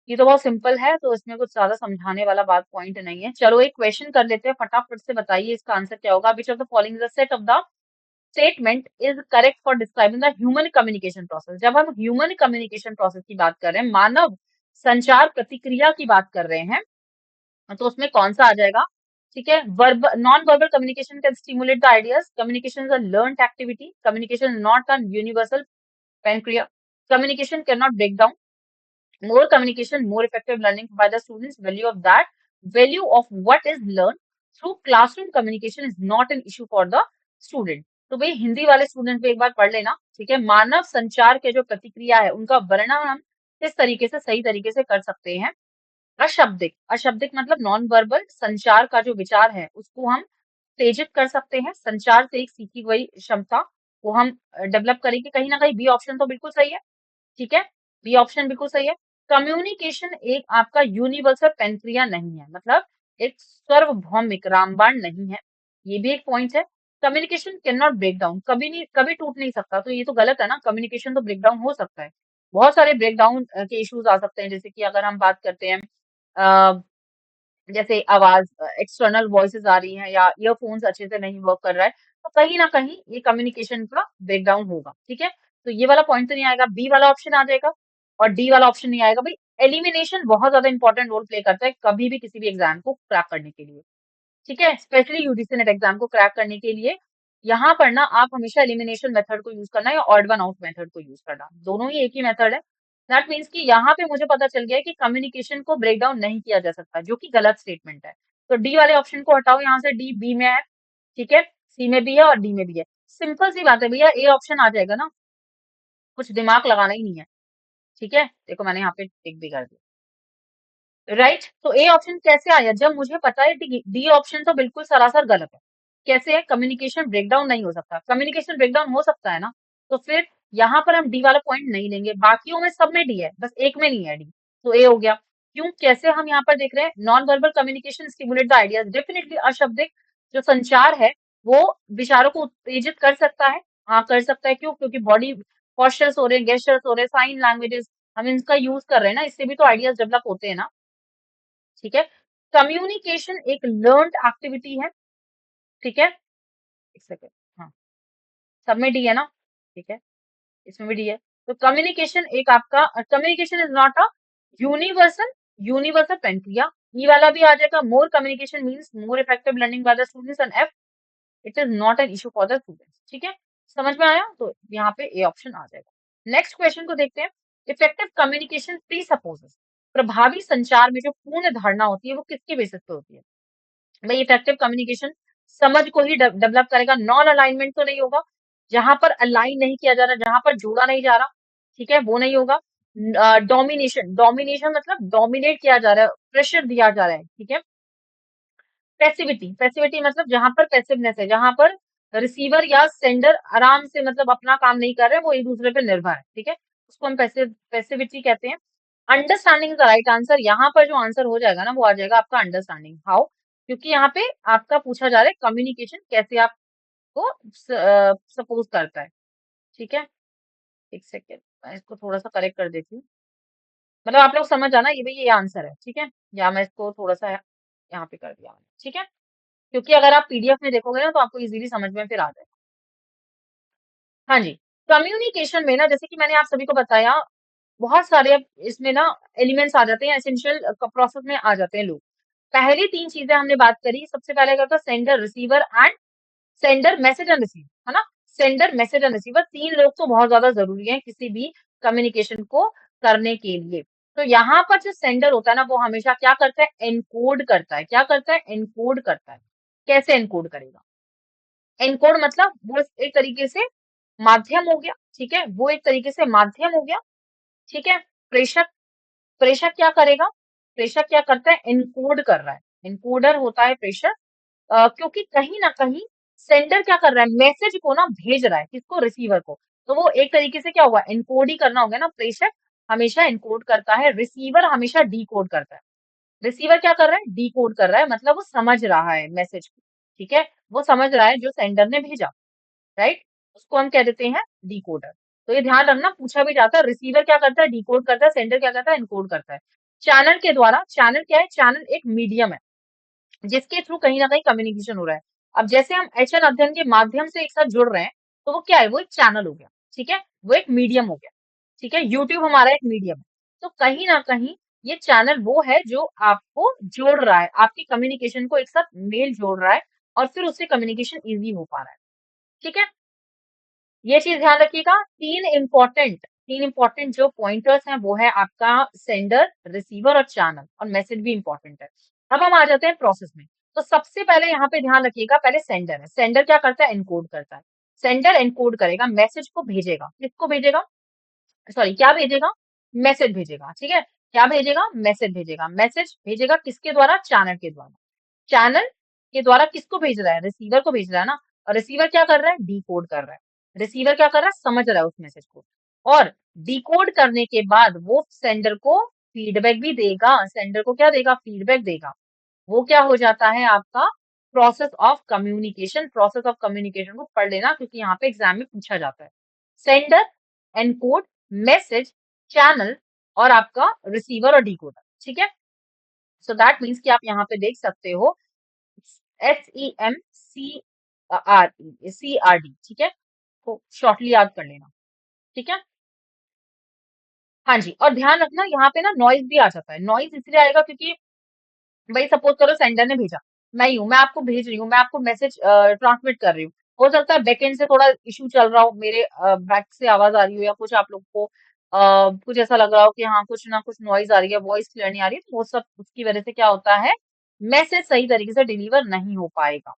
ये तो बहुत सिंपल है, तो इसमें कुछ ज्यादा समझाने वाला बात पॉइंट नहीं है। चलो एक क्वेश्चन कर लेते हैं, फटाफट से बताइए इसका आंसर क्या होगा। Which of the following is the set of the statement is correct for describing the human communication process. जब हम ह्यूमन कम्युनिकेशन प्रोसेस की बात कर रहे हैं, मानव संचार प्रक्रिया की बात कर रहे हैं, तो उसमें कौन सा आ जाएगा? ठीक है, verb non verbal communication can stimulate the ideas, communication is a learned activity, communication is not a universal panacea, communication can not break down, more communication, more effective learning by the students, value of what is learned through classroom communication is not an issue for the student। तो भाई हिंदी वाले student पे एक बार पढ़ लेना। ठीक है, मानव संचार के जो प्रतिक्रिया है उनका वर्णन हम किस तरीके से सही तरीके से कर सकते हैं। अशाब्दिक, अशाब्दिक मतलब नॉन वर्बल संचार का जो विचार है उसको हम उत्तेजित कर सकते हैं। संचार से एक सीखी गई क्षमता को हम डेवलप करेंगे। कहीं ना कहीं बी ऑप्शन तो बिल्कुल सही है। ठीक है, बी ऑप्शन बिल्कुल सही है। कम्युनिकेशन एक आपका यूनिवर्सल पेंक्रिया नहीं है, मतलब एक सार्वभौमिक रामबाण नहीं है। ये भी एक पॉइंट है। Communication can not break down, कभी नहीं, कभी टूट नहीं सकता, तो ये तो गलत है ना। कम्युनिकेशन तो ब्रेक डाउन हो सकता है, बहुत सारे ब्रेक डाउन के इश्यूज आ सकते हैं। जैसे कि अगर हम बात करते हैं जैसे आवाज, एक्सटर्नल वॉइसेस आ रही हैं, या ईयरफोन्स अच्छे से नहीं वर्क कर रहा है, तो कहीं ना कहीं ये कम्युनिकेशन का ब्रेकडाउन होगा। ठीक है, तो ये वाला पॉइंट तो नहीं आएगा, बी वाला ऑप्शन आ जाएगा, और डी वाला ऑप्शन नहीं आएगा। भाई एलिमिनेशन बहुत ज्यादा इंपॉर्टेंट रोल प्ले करता है कभी भी किसी भी एग्जाम को क्रैक करने के लिए। ठीक है, स्पेशली यूजीसी नेट एग्जाम को क्रैक करने के लिए यहाँ पर ना आप हमेशा एलिमिनेशन मेथड को यूज करना या ऑड वन आउट मेथड को यूज करना, दोनों ही एक ही मेथड है। दैट मीन्स कि यहाँ पे मुझे पता चल गया है कि कम्युनिकेशन को ब्रेक डाउन नहीं किया जा सकता, जो कि गलत स्टेटमेंट है। तो डी वाले ऑप्शन को हटाओ यहाँ से, डी बी में है। ठीक है, सी में भी है और डी में भी है। सिंपल सी बात है भैया, ए ऑप्शन आ जाएगा ना, कुछ दिमाग लगाना ही नहीं है। ठीक है, देखो मैंने यहाँ पे टिक भी कर दिया। राइट, तो ए ऑप्शन कैसे आया जब मुझे पता है डी ऑप्शन तो बिल्कुल सरासर गलत है। कैसे है? कम्युनिकेशन ब्रेकडाउन नहीं हो सकता, कम्युनिकेशन ब्रेकडाउन हो सकता है ना, तो फिर यहाँ पर हम डी वाला पॉइंट नहीं लेंगे। बाकियों में सब में डी है, बस एक में नहीं है डी, तो ए हो गया। क्यों? कैसे हम यहाँ पर देख रहे हैं? Non verbal communication stimulate the ideas, definitely अशब्दिक जो संचार है वो विचारों को उत्तेजित कर सकता है। हाँ कर सकता है, क्यों? क्योंकि बॉडी पोस्चर्स हो रहे हैं, गेस्चर्स हो रहे हैं, साइन लैंग्वेजेस हम इनका यूज कर रहे हैं ना, इससे भी तो आइडियाज डेवलप होते हैं ना। ठीक है, कम्युनिकेशन एक लर्न्ड एक्टिविटी है। ठीक है, एक सेकेंड, हाँ सब में डी है ना। ठीक है, इसमें भी डी है। तो कम्युनिकेशन एक आपका, communication is not a universal universal panacea. ई वाला भी आ जाएगा, more communication means more effective learning by the students, and if it is not an issue for the students. ठीक है, समझ में आया? तो यहाँ पे ए ऑप्शन आ जाएगा। नेक्स्ट क्वेश्चन को देखते हैं। इफेक्टिव कम्युनिकेशन प्री सपोजेस, प्रभावी संचार में जो पूर्ण धारणा होती है वो किसके बेसिस पे होती है? भाई इफेक्टिव कम्युनिकेशन समझ को ही डेवलप करेगा, नॉन अलाइनमेंट तो नहीं होगा। जहां पर अलाइन नहीं किया जा रहा, जहां पर जोड़ा नहीं जा रहा, ठीक है, वो नहीं होगा। डोमिनेशन, डोमिनेशन मतलब डोमिनेट किया जा रहा है, प्रेशर दिया जा रहा है। ठीक है, पैसिविटी, पैसिविटी मतलब जहां पर पैसिवनेस है, जहां पर रिसीवर या सेंडर आराम से मतलब अपना काम नहीं कर रहे, वो एक दूसरे पे निर्भर है। ठीक है, उसको हम पैसिविटी कहते हैं। अंडरस्टैंडिंग द राइट आंसर, यहाँ पर जो आंसर हो जाएगा ना वो आ जाएगा आपका अंडरस्टैंडिंग। हाउ? क्योंकि यहाँ पे आपका पूछा जा रहा है कम्युनिकेशन कैसे आपको सपोज करता है। ठीक है, एक सेकेंड मैं इसको थोड़ा सा करेक्ट कर देती हूँ, मतलब आप लोग समझ आना ये भाई ये आंसर है। ठीक है, या मैं इसको थोड़ा सा यहाँ पे कर दिया मैंने। ठीक है, क्योंकि अगर आप पीडीएफ में देखोगे ना तो आपको इजीली समझ में फिर आ जाएगा। हाँ जी, कम्युनिकेशन में ना जैसे कि मैंने आप सभी को बताया, बहुत सारे अब इसमें ना एलिमेंट्स आ जाते हैं, एसेंशियल प्रोसेस में आ जाते हैं लोग। पहली 3 चीजें हमने बात करी, सबसे पहले क्या होता है, sender, receiver and sender, message and receiver, है ना? सेंडर, मैसेज एंड रिसीवर, 3 लोग तो बहुत ज्यादा जरूरी है किसी भी कम्युनिकेशन को करने के लिए। तो यहाँ पर जो सेंडर होता है ना, वो हमेशा क्या करता है, एनकोड करता है। क्या करता है, एनकोड करता है। कैसे एनकोड करेगा? एनकोड मतलब वो एक तरीके से माध्यम हो गया, ठीक है, वो एक तरीके से माध्यम हो गया, ठीक है। प्रेषक, प्रेषक क्या करेगा, प्रेषक क्या करता है, एनकोड कर रहा है, एनकोडर होता है प्रेषक। क्योंकि कहीं ना कहीं सेंडर क्या कर रहा है, मैसेज को ना भेज रहा है, किसको, रिसीवर को। तो वो एक तरीके से क्या हुआ, एनकोड ही करना हो गया ना। प्रेषक हमेशा एनकोड करता है, रिसीवर हमेशा डीकोड करता है। रिसीवर क्या कर रहा है, डीकोड कर रहा है, मतलब वो समझ रहा है मैसेज को, ठीक है, वो समझ रहा है जो सेंडर ने भेजा, राइट। उसको हम कह देते हैं डीकोडर। तो ये ध्यान रखना, पूछा भी जाता है, रिसीवर क्या करता है, डीकोड करता है, सेंडर क्या करता है, एनकोड करता है। चैनल के द्वारा, चैनल क्या है, चैनल एक मीडियम है जिसके थ्रू कहीं ना कहीं कम्युनिकेशन हो रहा है। अब जैसे हम एचएन अध्ययन के माध्यम से एक साथ जुड़ रहे हैं, तो वो क्या है, वो एक चैनल हो गया, ठीक है, वो एक मीडियम हो गया, ठीक है। यूट्यूब हमारा एक मीडियम है। तो कहीं ना कहीं ये चैनल वो है जो आपको जोड़ रहा है, आपकी कम्युनिकेशन को एक साथ मेल जोड़ रहा है, और फिर उससे कम्युनिकेशन इजी हो पा रहा है, ठीक है। ये चीज ध्यान रखिएगा। तीन इंपॉर्टेंट जो पॉइंटर्स हैं वो है आपका सेंडर, रिसीवर और चैनल, और मैसेज भी इंपॉर्टेंट है। अब हम आ जाते हैं प्रोसेस में। तो सबसे पहले यहाँ पे ध्यान रखिएगा, पहले सेंडर है। सेंडर क्या करता है, एनकोड करता है। सेंडर एनकोड करेगा, मैसेज को भेजेगा, किसको भेजेगा, सॉरी क्या भेजेगा, मैसेज भेजेगा, ठीक है। क्या भेजेगा, मैसेज भेजेगा। मैसेज भेजेगा किसके द्वारा, चैनल के द्वारा। चैनल के द्वारा किसको भेज रहा है, रिसीवर को भेज रहा है ना। और रिसीवर क्या कर रहा है, डीकोड कर रहा है। रिसीवर क्या कर रहा है, समझ रहा है उस मैसेज को। और डिकोड करने के बाद वो सेंडर को फीडबैक भी देगा, सेंडर को क्या देगा, फीडबैक देगा। वो क्या हो जाता है आपका process of communication. Process of communication को पढ़ लेना, क्योंकि यहाँ पे एग्जाम में पूछा जाता है। सेंडर, एनकोड, मैसेज, चैनल, और आपका रिसीवर और डिकोडर, ठीक है। सो दैट मीन्स कि आप यहाँ पे देख सकते हो SEMCRE, ठीक है, तो शॉर्टली याद कर लेना, ठीक है। हाँ जी, और ध्यान रखना यहाँ पे ना नॉइज भी आ जाता है। नॉइज इसलिए आएगा क्योंकि भाई सपोज करो सेंडर ने भेजा, मैं ही हूँ, मैं आपको भेज रही हूँ, मैं आपको मैसेज ट्रांसमिट कर रही हूँ। हो सकता है बैकएंड से थोड़ा इशू चल रहा हो, मेरे बैक से आवाज आ रही हो, या कुछ आप लोग को कुछ ऐसा लग रहा हो कि हाँ कुछ ना कुछ नॉइज आ रही है, वॉइस क्लियर नहीं आ रही है, तो वो सब उसकी वजह से क्या होता है, मैसेज सही तरीके से डिलीवर नहीं हो पाएगा,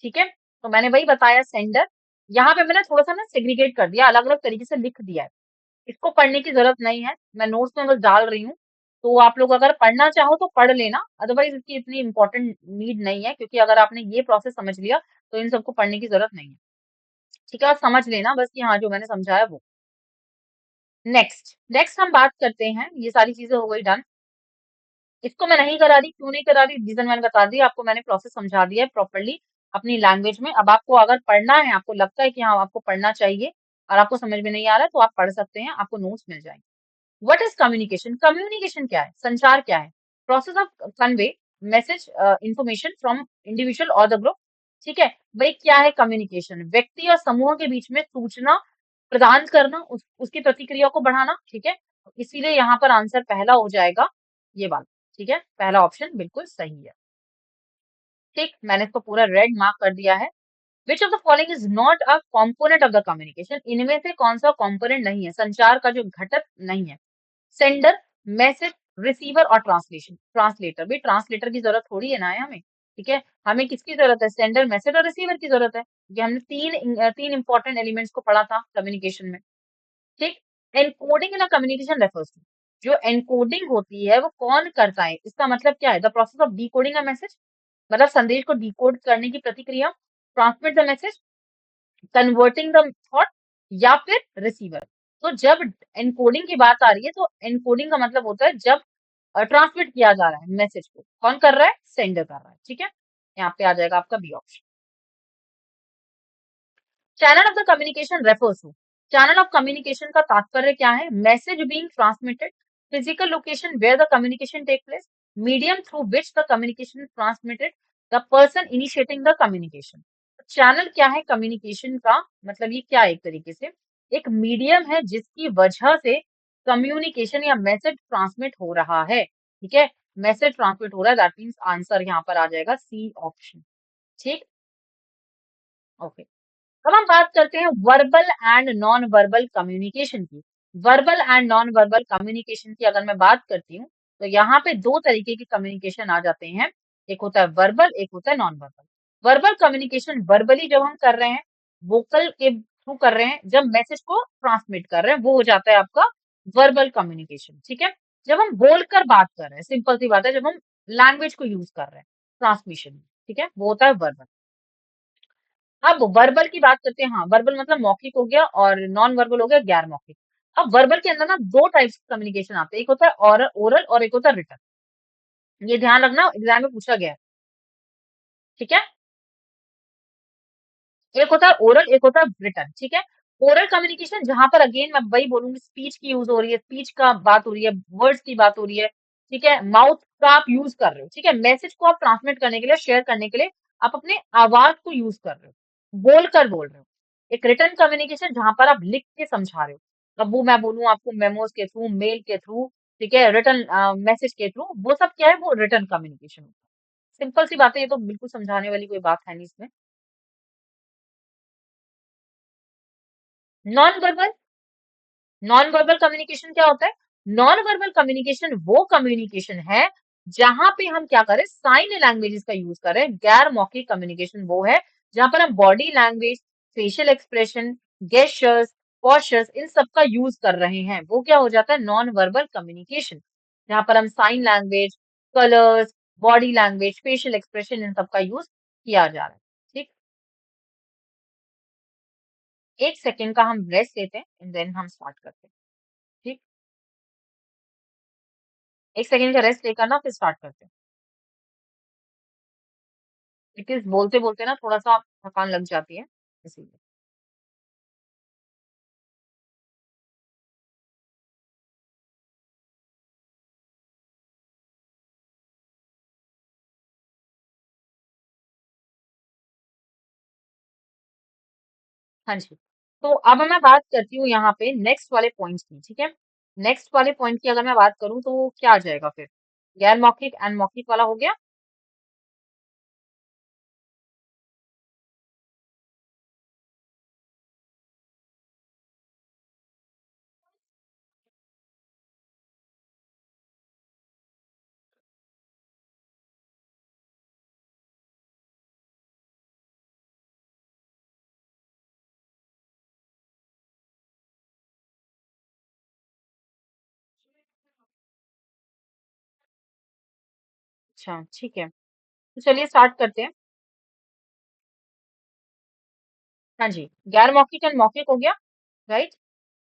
ठीक है। तो मैंने वही बताया सेंडर। यहाँ पे मैंने थोड़ा सा ना सेग्रीगेट कर दिया, अलग अलग तरीके से लिख दिया है। इसको पढ़ने की जरूरत नहीं है, मैं नोट्स में बस डाल रही हूँ। तो आप लोग अगर पढ़ना चाहो तो पढ़ लेना, अदरवाइज इसकी इतनी इंपॉर्टेंट नीड नहीं है, क्योंकि अगर आपने ये प्रोसेस समझ लिया तो इन सबको पढ़ने की जरूरत नहीं है, ठीक है। आप समझ लेना बस कि हाँ जो मैंने समझाया वो। नेक्स्ट नेक्स्ट हम बात करते हैं, ये सारी चीजें हो गई डन। इसको मैं नहीं करा रही, क्यों नहीं करा रही, रीजन मैंने बता दिया आपको, मैंने प्रोसेस समझा दिया है प्रॉपरली अपनी लैंग्वेज में। अब आपको अगर पढ़ना है, आपको लगता है कि हाँ आपको पढ़ना चाहिए और आपको समझ में नहीं आ रहा है, तो आप पढ़ सकते हैं, आपको नोट्स मिल जाएंगे। व्हाट इज कम्युनिकेशन, कम्युनिकेशन क्या है, संचार क्या है, process of convey message information from individual और द ग्रुप, ठीक है। भाई क्या है कम्युनिकेशन, व्यक्ति और समूह के बीच में सूचना प्रदान करना, उसकी प्रतिक्रिया को बढ़ाना, ठीक है। इसीलिए यहाँ पर आंसर पहला हो जाएगा ये वाला, ठीक है, पहला ऑप्शन बिल्कुल सही है। ठीक, मैंने इसको पूरा रेड मार्क कर दिया है। Which of the following is not a component of the communication, इनमें से कौन सा कॉम्पोनेंट नहीं है, संचार का जो घटक नहीं है। सेंडर, मैसेज, रिसीवर और ट्रांसलेशन, ट्रांसलेटर। भाई ट्रांसलेटर की जरूरत थोड़ी है ना है हमें, ठीक है। हमें किसकी जरूरत है, सेंडर, मैसेज और रिसीवर की जरूरत है, क्योंकि हमने तीन इंपॉर्टेंट एलिमेंट्स को पढ़ा था कम्युनिकेशन में, ठीक। Encoding in a communication refers to, जो एनकोडिंग होती है वो कौन करता है, इसका मतलब क्या है, the process of decoding a message, मतलब संदेश को डिकोड करने की प्रतिक्रिया, transmit the message, converting the thought, या फिर रिसीवर। तो जब एनकोडिंग की बात आ रही है, तो एनकोडिंग का मतलब होता है जब ट्रांसमिट किया जा रहा है मैसेज को, कौन कर रहा है, सेंडर कर रहा है, ठीक है। यहाँ पे आ जाएगा आपका B option. Channel of the communication refers to, channel of communication का तात्पर्य क्या है, message being transmitted, physical location where the communication take place, medium through which the communication transmitted, the person initiating the communication. Channel क्या है communication का, मतलब ये क्या है, एक तरीके से एक मीडियम है जिसकी वजह से कम्युनिकेशन या मैसेज ट्रांसमिट हो रहा है। ठीक है, मैसेज ट्रांसमिट हो रहा है, दैट मीन्स आंसर यहाँ पर आ जाएगा सी ऑप्शन। ठीक, ओके। अब हम बात करते हैं verbal and non verbal communication की। Verbal and non verbal communication की अगर मैं बात करती हूँ, तो यहाँ पे दो तरीके के कम्युनिकेशन आ जाते हैं। एक होता है वर्बल, एक होता है non verbal. Verbal communication verbally जब हम कर रहे हैं, वोकल के थ्रू कर रहे हैं, जब मैसेज को ट्रांसमिट कर रहे हैं, वो हो जाता है आपका वर्बल कम्युनिकेशन। ठीक है, जब हम बोलकर बात कर रहे हैं, सिंपल सी बात है, जब हम लैंग्वेज को यूज कर रहे हैं ट्रांसमिशन में, ठीक है, वो होता है वर्बल। अब वर्बल की बात करते हैं। हाँ, वर्बल मतलब मौखिक हो गया और नॉन वर्बल हो गया गैर मौखिक। अब वर्बल के अंदर ना दो टाइप्स कम्युनिकेशन आते हैं, एक होता है ओरल ओरल और एक होता है रिटन। ये ध्यान रखना, एग्जाम में पूछा गया है। ठीक है, एक होता है ओरल, एक होता है रिटन। ठीक है, ओरल कम्युनिकेशन जहां पर अगेन मैं वही बोलूंगी, स्पीच की यूज हो रही है, स्पीच का बात हो रही है, वर्ड्स की बात हो रही है। ठीक है, माउथ का आप यूज कर रहे हो। ठीक है, मैसेज को आप ट्रांसमिट करने के लिए, शेयर करने के लिए आप अपने आवाज को यूज कर रहे हो, बोलकर बोल रहे हो। एक रिटर्न कम्युनिकेशन जहां पर आप लिख के समझा रहे हो। अब वो मैं बोलूँ आपको मेमोज के थ्रू, मेल के थ्रू, ठीक है, रिटर्न मैसेज के थ्रू, वो सब क्या है, वो रिटर्न कम्युनिकेशन होता है। सिंपल सी बात है, ये तो बिल्कुल समझाने वाली कोई बात है नहीं इसमें। Non verbal, non verbal communication क्या होता है? नॉन वर्बल कम्युनिकेशन वो कम्युनिकेशन है जहां पे हम क्या करें, साइन लैंग्वेजेस का यूज करें। गैर मौखिक कम्युनिकेशन वो है जहां पर हम body language, facial expression, gestures, postures, इन सब का यूज कर रहे हैं, वो क्या हो जाता है, नॉन वर्बल कम्युनिकेशन। जहां पर हम sign language, colours, body language, facial expression, इन सब का यूज किया जा रहा है। ठीक, एक सेकेंड का हम रेस्ट लेते हैं एंड देन हम स्टार्ट करते हैं। ठीक, एक सेकंड का रेस्ट लेकर ना फिर स्टार्ट करते हैं। बिकॉज़ बोलते-बोलते ना थोड़ा-सा थकान लग जाती है, इसीलिए। हाँ जी। तो अब मैं बात करती हूँ यहाँ पे नेक्स्ट वाले पॉइंट्स की, ठीक है? नेक्स्ट वाले पॉइंट की अगर मैं बात करूँ तो क्या आ जाएगा फिर? गैर मौखिक एंड मौखिक वाला हो गया? अच्छा, ठीक है। तो चलिए स्टार्ट करते हैं। हाँ जी, गैर मौखिक एंड मौखिक हो गया, राइट?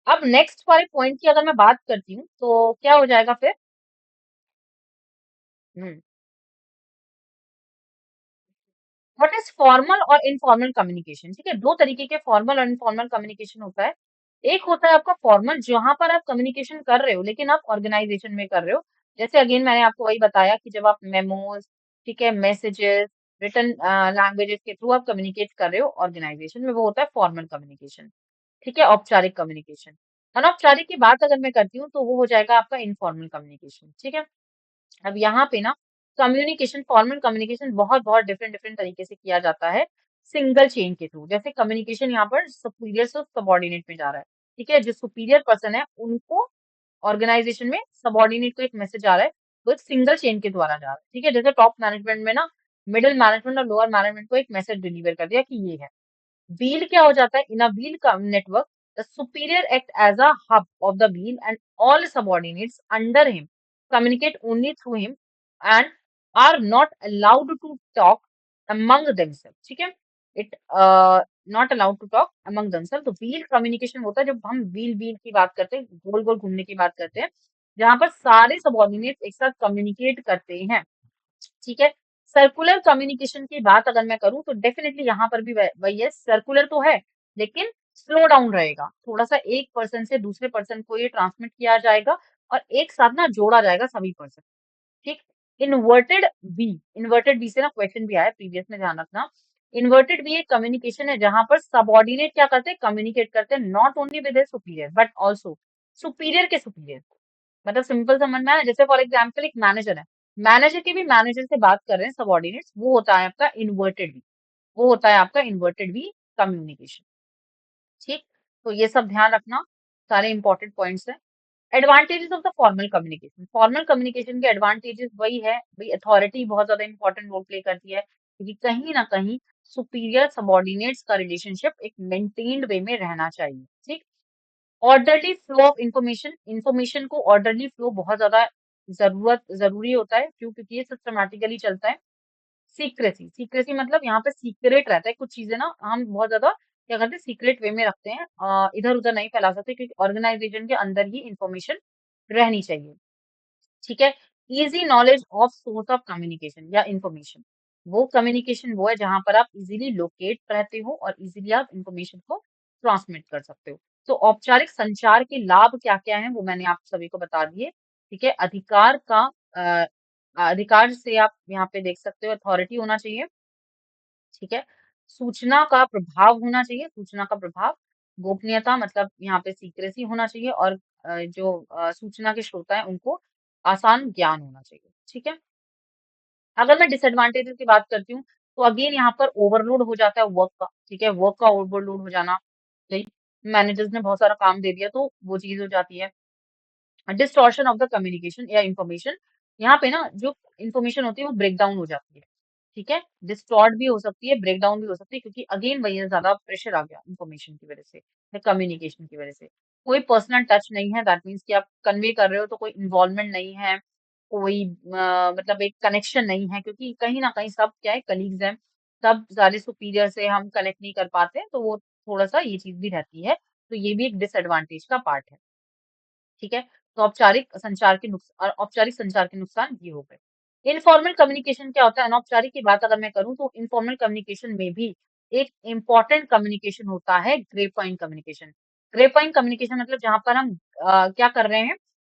अब नेक्स्ट वाले पॉइंट की अगर मैं बात करती हूँ, तो क्या हो जाएगा फिर? हुँ। व्हाट इज फॉर्मल और इनफॉर्मल कम्युनिकेशन? ठीक है, दो तरीके के फॉर्मल और इनफॉर्मल कम्युनिकेशन होता है। एक होता है आपका फॉर्मल, जहां पर आप कम्युनिकेशन कर रहे हो लेकिन आप ऑर्गेनाइजेशन में कर रहे हो। जैसे अगेन मैंने आपको वही बताया कि जब आप मेमोज, ठीक है, मैसेजेस, रिटर्न लैंग्वेजेस के थ्रू आप कम्युनिकेट कर रहे हो ऑर्गेनाइजेशन में, वो होता है फॉर्मल कम्युनिकेशन। ठीक है, औपचारिक कम्युनिकेशन। अनौपचारिक की बात अगर मैं करती हूँ तो वो हो जाएगा आपका इनफॉर्मल कम्युनिकेशन। ठीक है, अब यहाँ पे ना कम्युनिकेशन, फॉर्मल कम्युनिकेशन बहुत बहुत डिफरेंट डिफरेंट तरीके से किया जाता है, सिंगल चेन के थ्रू। जैसे कम्युनिकेशन यहाँ पर सुपीरियर से सबॉर्डिनेट में जा रहा है। ठीक है, जो सुपीरियर पर्सन है उनको ऑर्गेनाइजेशन में सबॉर्डिनेट को एक मैसेज आ रहा है, वो एक सिंगल चेन के द्वारा जा रहा है। ठीक है, जैसे टॉप मैनेजमेंट में ना मिडिल मैनेजमेंट और लोअर मैनेजमेंट को एक मैसेज डिलीवर कर दिया कि ये है। Wheel क्या हो जाता है? In a wheel network, the superior act as a hub of the wheel and all subordinates under him communicate only through him and are not allowed to talk among themselves. ठीक है? It not allowed to talk among themselves. तो wheel communication होता है जब हम wheel की बात करते हैं, गोल गोल घूमने की बात करते हैं, जहां पर सारे सबॉर्डिनेट एक साथ कम्युनिकेट करते हैं। ठीक है, सर्कुलर कम्युनिकेशन की बात अगर मैं करूँ तो डेफिनेटली यहाँ पर भी वही है, सर्कुलर तो है लेकिन स्लो डाउन रहेगा, थोड़ा सा एक पर्सन से दूसरे पर्सन को ये ट्रांसमिट किया जाएगा और एक साथ ना जोड़ा जाएगा सभी पर्सन। ठीक, इन्वर्टेड बी से ना क्वेश्चन भी आया प्रीवियस में, ध्यान रखना। इन्वर्टेड बी एक कम्युनिकेशन है जहां पर सबऑर्डिनेट क्या करते हैं, कम्युनिकेट करते हैं not only with superior but also superior के सुपीरियर को। मतलब सिंपल समझ में आया, जैसे फॉर एग्जाम्पल एक मैनेजर है, मैनेजर के भी मैनेजर से बात कर रहे हैं सबॉर्डिनेट्स, वो होता है आपका इन्वर्टेड वी, वो होता है आपका इन्वर्टेड वी कम्युनिकेशन। ठीक, तो ये सब ध्यान रखना, सारे इंपॉर्टेंट पॉइंट्स हैं। Advantages of the formal communication, formal communication के एडवांटेजेस वही है भाई, अथॉरिटी बहुत ज्यादा इंपॉर्टेंट रोल प्ले करती है, क्योंकि कहीं ना कहीं सुपीरियर सबॉर्डिनेट्स का रिलेशनशिप एक मेंटेन्ड वे में रहना चाहिए। ठीक, orderly flow of information, information को ऑर्डरली फ्लो बहुत ज्यादा जरूरी होता है, क्यों? क्योंकि ये सिस्टमैटिकली चलता है। सीक्रेसी, सीक्रेसी मतलब यहाँ पे सीक्रेट रहता है, कुछ चीजें ना हम बहुत ज्यादा क्या करते हैं, सीक्रेट वे में रखते हैं, इधर उधर नहीं फैला सकते, क्योंकि ऑर्गेनाइजेशन के अंदर ही इंफॉर्मेशन रहनी चाहिए। ठीक है, easy knowledge of source of communication या इंफॉर्मेशन, वो कम्युनिकेशन वो है जहां पर आप इजीली लोकेट रहते हो और इजीली आप इंफॉर्मेशन को ट्रांसमिट कर सकते हो। तो औपचारिक संचार के लाभ क्या क्या हैं वो मैंने आप सभी को बता दिए। ठीक है, अधिकार का अ, अधिकार से आप यहाँ पे देख सकते हो, अथॉरिटी होना चाहिए। ठीक है, सूचना का प्रभाव होना चाहिए, सूचना का प्रभाव, गोपनीयता मतलब यहाँ पे सीक्रेसी होना चाहिए, और जो सूचना के स्रोता है उनको आसान ज्ञान होना चाहिए। ठीक है, अगर मैं डिसएडवांटेजेस की बात करती हूँ, तो अगेन यहाँ पर ओवरलोड हो जाता है वर्क का। ठीक है, वर्क का ओवरलोड हो जाना, भाई मैनेजर्स ने बहुत सारा काम दे दिया तो वो चीज हो जाती है। डिस्टॉर्शन ऑफ द कम्युनिकेशन या इंफॉर्मेशन, यहाँ पे ना जो इंफॉर्मेशन होती है वो ब्रेक डाउन हो जाती है। ठीक है, डिस्टॉर्ट भी हो सकती है, ब्रेक डाउन भी हो सकती है, क्योंकि अगेन वही है, ज्यादा प्रेशर आ गया इंफॉर्मेशन की वजह से या कम्युनिकेशन की वजह से। कोई पर्सनल टच नहीं है, दैट मीन्स कि आप कन्वे कर रहे हो तो कोई इन्वॉल्वमेंट नहीं है, कोई मतलब एक कनेक्शन नहीं है, क्योंकि कहीं ना कहीं सब क्या है, कलीग्स हैं, सब सारे सुपीरियर से हम कनेक्ट नहीं कर पाते हैं, तो वो थोड़ा सा ये चीज भी रहती है, तो ये भी एक डिसएडवांटेज का पार्ट है। ठीक है, तो औपचारिक संचार के नुकसान ये हो गए। इनफॉर्मल कम्युनिकेशन क्या होता है? अनौपचारिक की बात अगर मैं करूं तो इनफॉर्मल कम्युनिकेशन में भी एक इंपॉर्टेंट कम्युनिकेशन होता है, grey point communication. Grey point communication मतलब जहां पर हम क्या कर रहे हैं,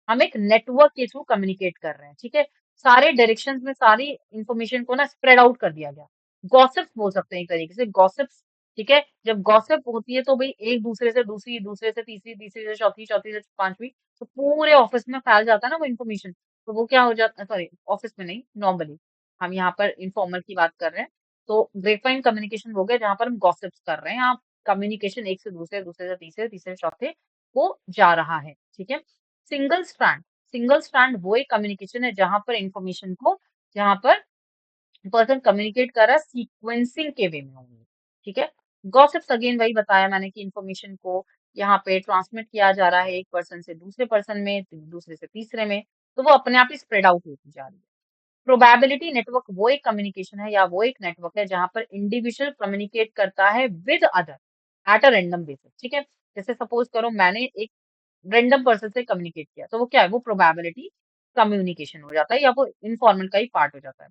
हम एक नेटवर्क के थ्रू कम्युनिकेट कर रहे हैं। ठीक है, सारे डायरेक्शंस में सारी इंफॉर्मेशन को ना स्प्रेड आउट कर दिया गया, गॉसिप्स बोल सकते हैं एक तरीके से, गॉसिप्स। ठीक है, जब गॉसिप होती है तो भाई एक दूसरे से दूसरी, दूसरे से तीसरी, तीसरी से चौथी, चौथी से पांचवी, तो पूरे ऑफिस में फैल जाता है ना वो इन्फॉर्मेशन, तो वो क्या हो जाता है, सॉरी ऑफिस में नहीं, नॉर्मली हम यहाँ पर इनफॉर्मल की बात कर रहे हैं। तो ग्रेपवाइन कम्युनिकेशन हो गया जहां पर हम गॉसिप्स कर रहे हैं, आप कम्युनिकेशन एक से दूसरे, दूसरे से तीसरे, तीसरे से चौथे को जा रहा है। ठीक है, सिंगल स्ट्रैंड, सिंगल स्ट्रैंड वो एक कम्युनिकेशन है जहां पर इंफॉर्मेशन को, जहां पर पर्सन कम्युनिकेट कर रहा है सीक्वेंसिंग के वे में होंगे। ठीक है, गॉसिप्स अगेन वही बताया मैंने कि इंफॉर्मेशन को यहाँ पे ट्रांसमिट किया जा रहा है एक पर्सन से दूसरे पर्सन में, दूसरे से तीसरे में, तो वो अपने आप ही स्प्रेड आउट होती जा रही है। प्रोबेबिलिटी नेटवर्क वो एक कम्युनिकेशन है या वो एक नेटवर्क है जहां पर इंडिविजुअल कम्युनिकेट करता है with other at a random basis. ठीक है, जैसे सपोज करो मैंने एक रैंडम पर्सन से कम्युनिकेट किया, तो वो क्या है, वो प्रोबेबिलिटी कम्युनिकेशन हो जाता है या वो इनफॉर्मल का ही पार्ट हो जाता है।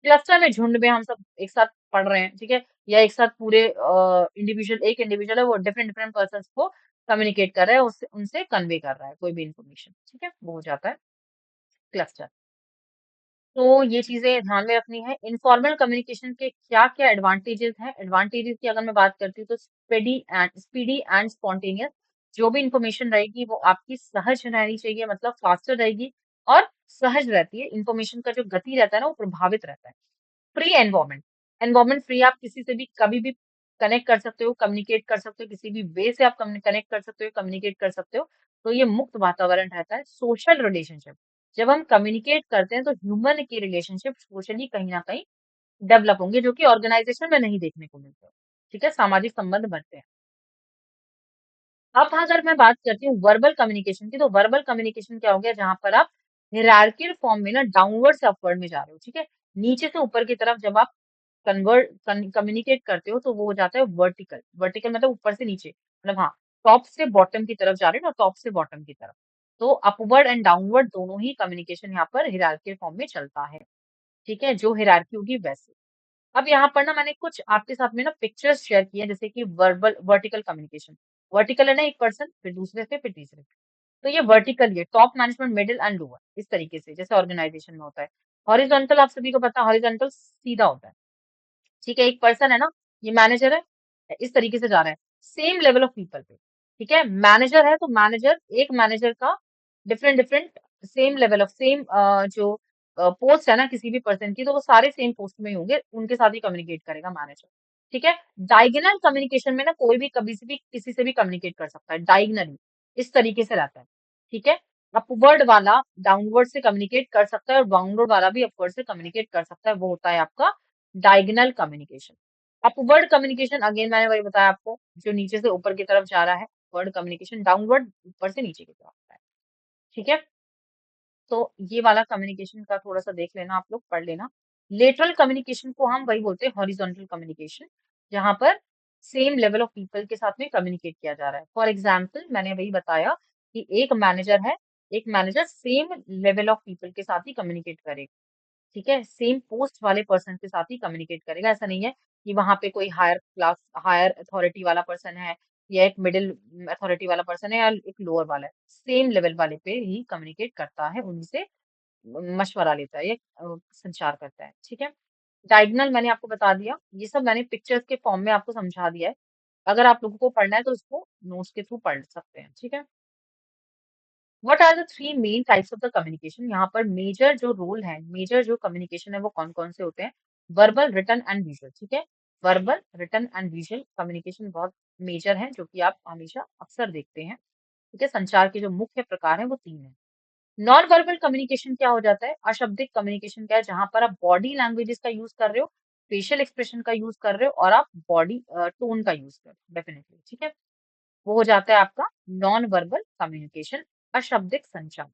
क्लस्टर में, झुंड में हम सब एक साथ पढ़ रहे हैं, ठीक है, या एक साथ पूरे इंडिविजुअल, एक इंडिविजुअल है वो डिफरेंट डिफरेंट पर्सन को कम्युनिकेट कर रहा है, उससे उनसे कन्वे कर रहा है कोई भी इंफॉर्मेशन। ठीक है, वो हो जाता है क्लस्टर। तो ये चीजें ध्यान में रखनी है। इनफॉर्मल कम्युनिकेशन के क्या क्या एडवांटेजेस हैं? एडवांटेजेस की अगर मैं बात करती हूँ तो स्पीडी एंड स्पॉन्टेनियस, जो भी इंफॉर्मेशन रहेगी वो आपकी सहज रहनी चाहिए, मतलब फास्टर रहेगी और सहज रहती है। इंफॉर्मेशन का जो गति रहता है ना वो प्रभावित रहता है। फ्री एनवायरनमेंट, एनवायरनमेंट फ्री, आप किसी से भी कभी भी कनेक्ट कर सकते हो, कम्युनिकेट कर सकते हो, किसी भी वे से आप कनेक्ट कर सकते हो, कम्युनिकेट कर सकते हो, तो ये मुक्त वातावरण रहता है। सोशल रिलेशनशिप, जब हम कम्युनिकेट करते हैं तो ह्यूमन की रिलेशनशिप सोशली कहीं ना कहीं डेवलप होंगे, जो कि ऑर्गेनाइजेशन में नहीं देखने को मिलते। ठीक है, सामाजिक संबंध बनते हैं। अब अगर मैं बात करती हूँ वर्बल कम्युनिकेशन की, तो वर्बल कम्युनिकेशन क्या हो गया, जहां पर आप हिरार्कियल फॉर्म में ना डाउनवर्ड से अपवर्ड में जा रहे हो। ठीक है, नीचे से ऊपर की तरफ जब आप कन्वर्ट कम्युनिकेट करते हो तो वो हो जाता है वर्टिकल। वर्टिकल मतलब ऊपर से नीचे, मतलब हाँ, टॉप से बॉटम की तरफ जा रहे हो ना, टॉप से बॉटम की तरफ। तो अपवर्ड एंड डाउनवर्ड दोनों ही कम्युनिकेशन यहाँ पर हिरार्कियल फॉर्म में चलता है। ठीक है, जो हिरार्की होगी वैसे। अब यहाँ पर ना मैंने कुछ आपके साथ में ना पिक्चर्स शेयर की है, जैसे कि वर्बल वर्टिकल कम्युनिकेशन, वर्टिकल है ना, एक पर्सन फिर दूसरे से फिर तीसरे से। तो ये वर्टिकल, ये top management, middle and lower, इस तरीके से जैसे ऑर्गेनाइजेशन में होता है। हॉरिजॉन्टल आप सभी को पता है, हॉरिजॉन्टल सीधा होता है। ठीक है, एक पर्सन है ना, ये मैनेजर है, इस तरीके से जा रहा है, सेम लेवल ऑफ पीपल पे। ठीक है। मैनेजर है तो मैनेजर, एक मैनेजर का different different same level of same जो पोस्ट है ना किसी भी पर्सन की, तो वो सारे सेम पोस्ट में ही होंगे, उनके साथ ही कम्युनिकेट करेगा मैनेजर। ठीक है। डायगोनल कम्युनिकेशन में ना कोई भी कभी से भी किसी से भी कम्युनिकेट कर सकता है, डायगनली इस तरीके से रहता है। ठीक है। अपवर्ड वाला डाउनवर्ड से कम्युनिकेट कर सकता है और डाउनवर्ड वाला भी अपवर्ड से कम्युनिकेट कर सकता है, वो होता है आपका diagonal communication. Upward communication again मैंने वही बताया आपको, जो नीचे से ऊपर की तरफ जा रहा है। वर्ड कम्युनिकेशन डाउनवर्ड, ऊपर से नीचे की तरफ होता है। ठीक है। तो ये वाला कम्युनिकेशन का थोड़ा सा देख लेना, आप लोग पढ़ लेना। लेटरल कम्युनिकेशन को हम वही बोलते हैं हॉरिजॉन्टल कम्युनिकेशन, जहां पर सेम लेवल ऑफ पीपल के साथ में कम्युनिकेट किया जा रहा है। फॉर एग्जाम्पल मैंने वही बताया कि एक मैनेजर है, एक manager same level of people के साथ ही कम्युनिकेट करेगा। ठीक है। सेम पोस्ट वाले पर्सन के साथ ही कम्युनिकेट करेगा। ऐसा नहीं है कि वहां पे कोई हायर क्लास, हायर अथॉरिटी वाला पर्सन है, या एक मिडिल अथॉरिटी वाला पर्सन है, या एक लोअर वाला है। सेम लेवल वाले पे ही कम्युनिकेट करता है, उन्हीं से मशवरा लेता है, या संचार करता है। ठीक है। डायगोनल मैंने आपको बता दिया, ये सब मैंने पिक्चर्स के फॉर्म में आपको समझा दिया है। अगर आप लोगों को पढ़ना है तो इसको नोट्स के थ्रू पढ़ सकते हैं। ठीक है। What are the three main types of the communication, यहाँ पर मेजर जो रोल है, मेजर जो कम्युनिकेशन है वो कौन कौन से होते हैं? Verbal, written and visual. ठीक है। Verbal, written and visual communication बहुत मेजर है, जो कि आप हमेशा अक्सर देखते हैं। ठीक है। संचार के जो मुख्य प्रकार हैं वो तीन हैं। नॉन वर्बल कम्युनिकेशन क्या हो जाता है? अशाब्दिक कम्युनिकेशन क्या है? जहां पर आप बॉडी लैंग्वेजेस का यूज कर रहे हो, फेशियल एक्सप्रेशन का यूज कर रहे हो, और आप बॉडी टोन का यूज कर रहे हो डेफिनेटली। ठीक है। वो हो जाता है आपका नॉन वर्बल कम्युनिकेशन, अशाब्दिक संचार।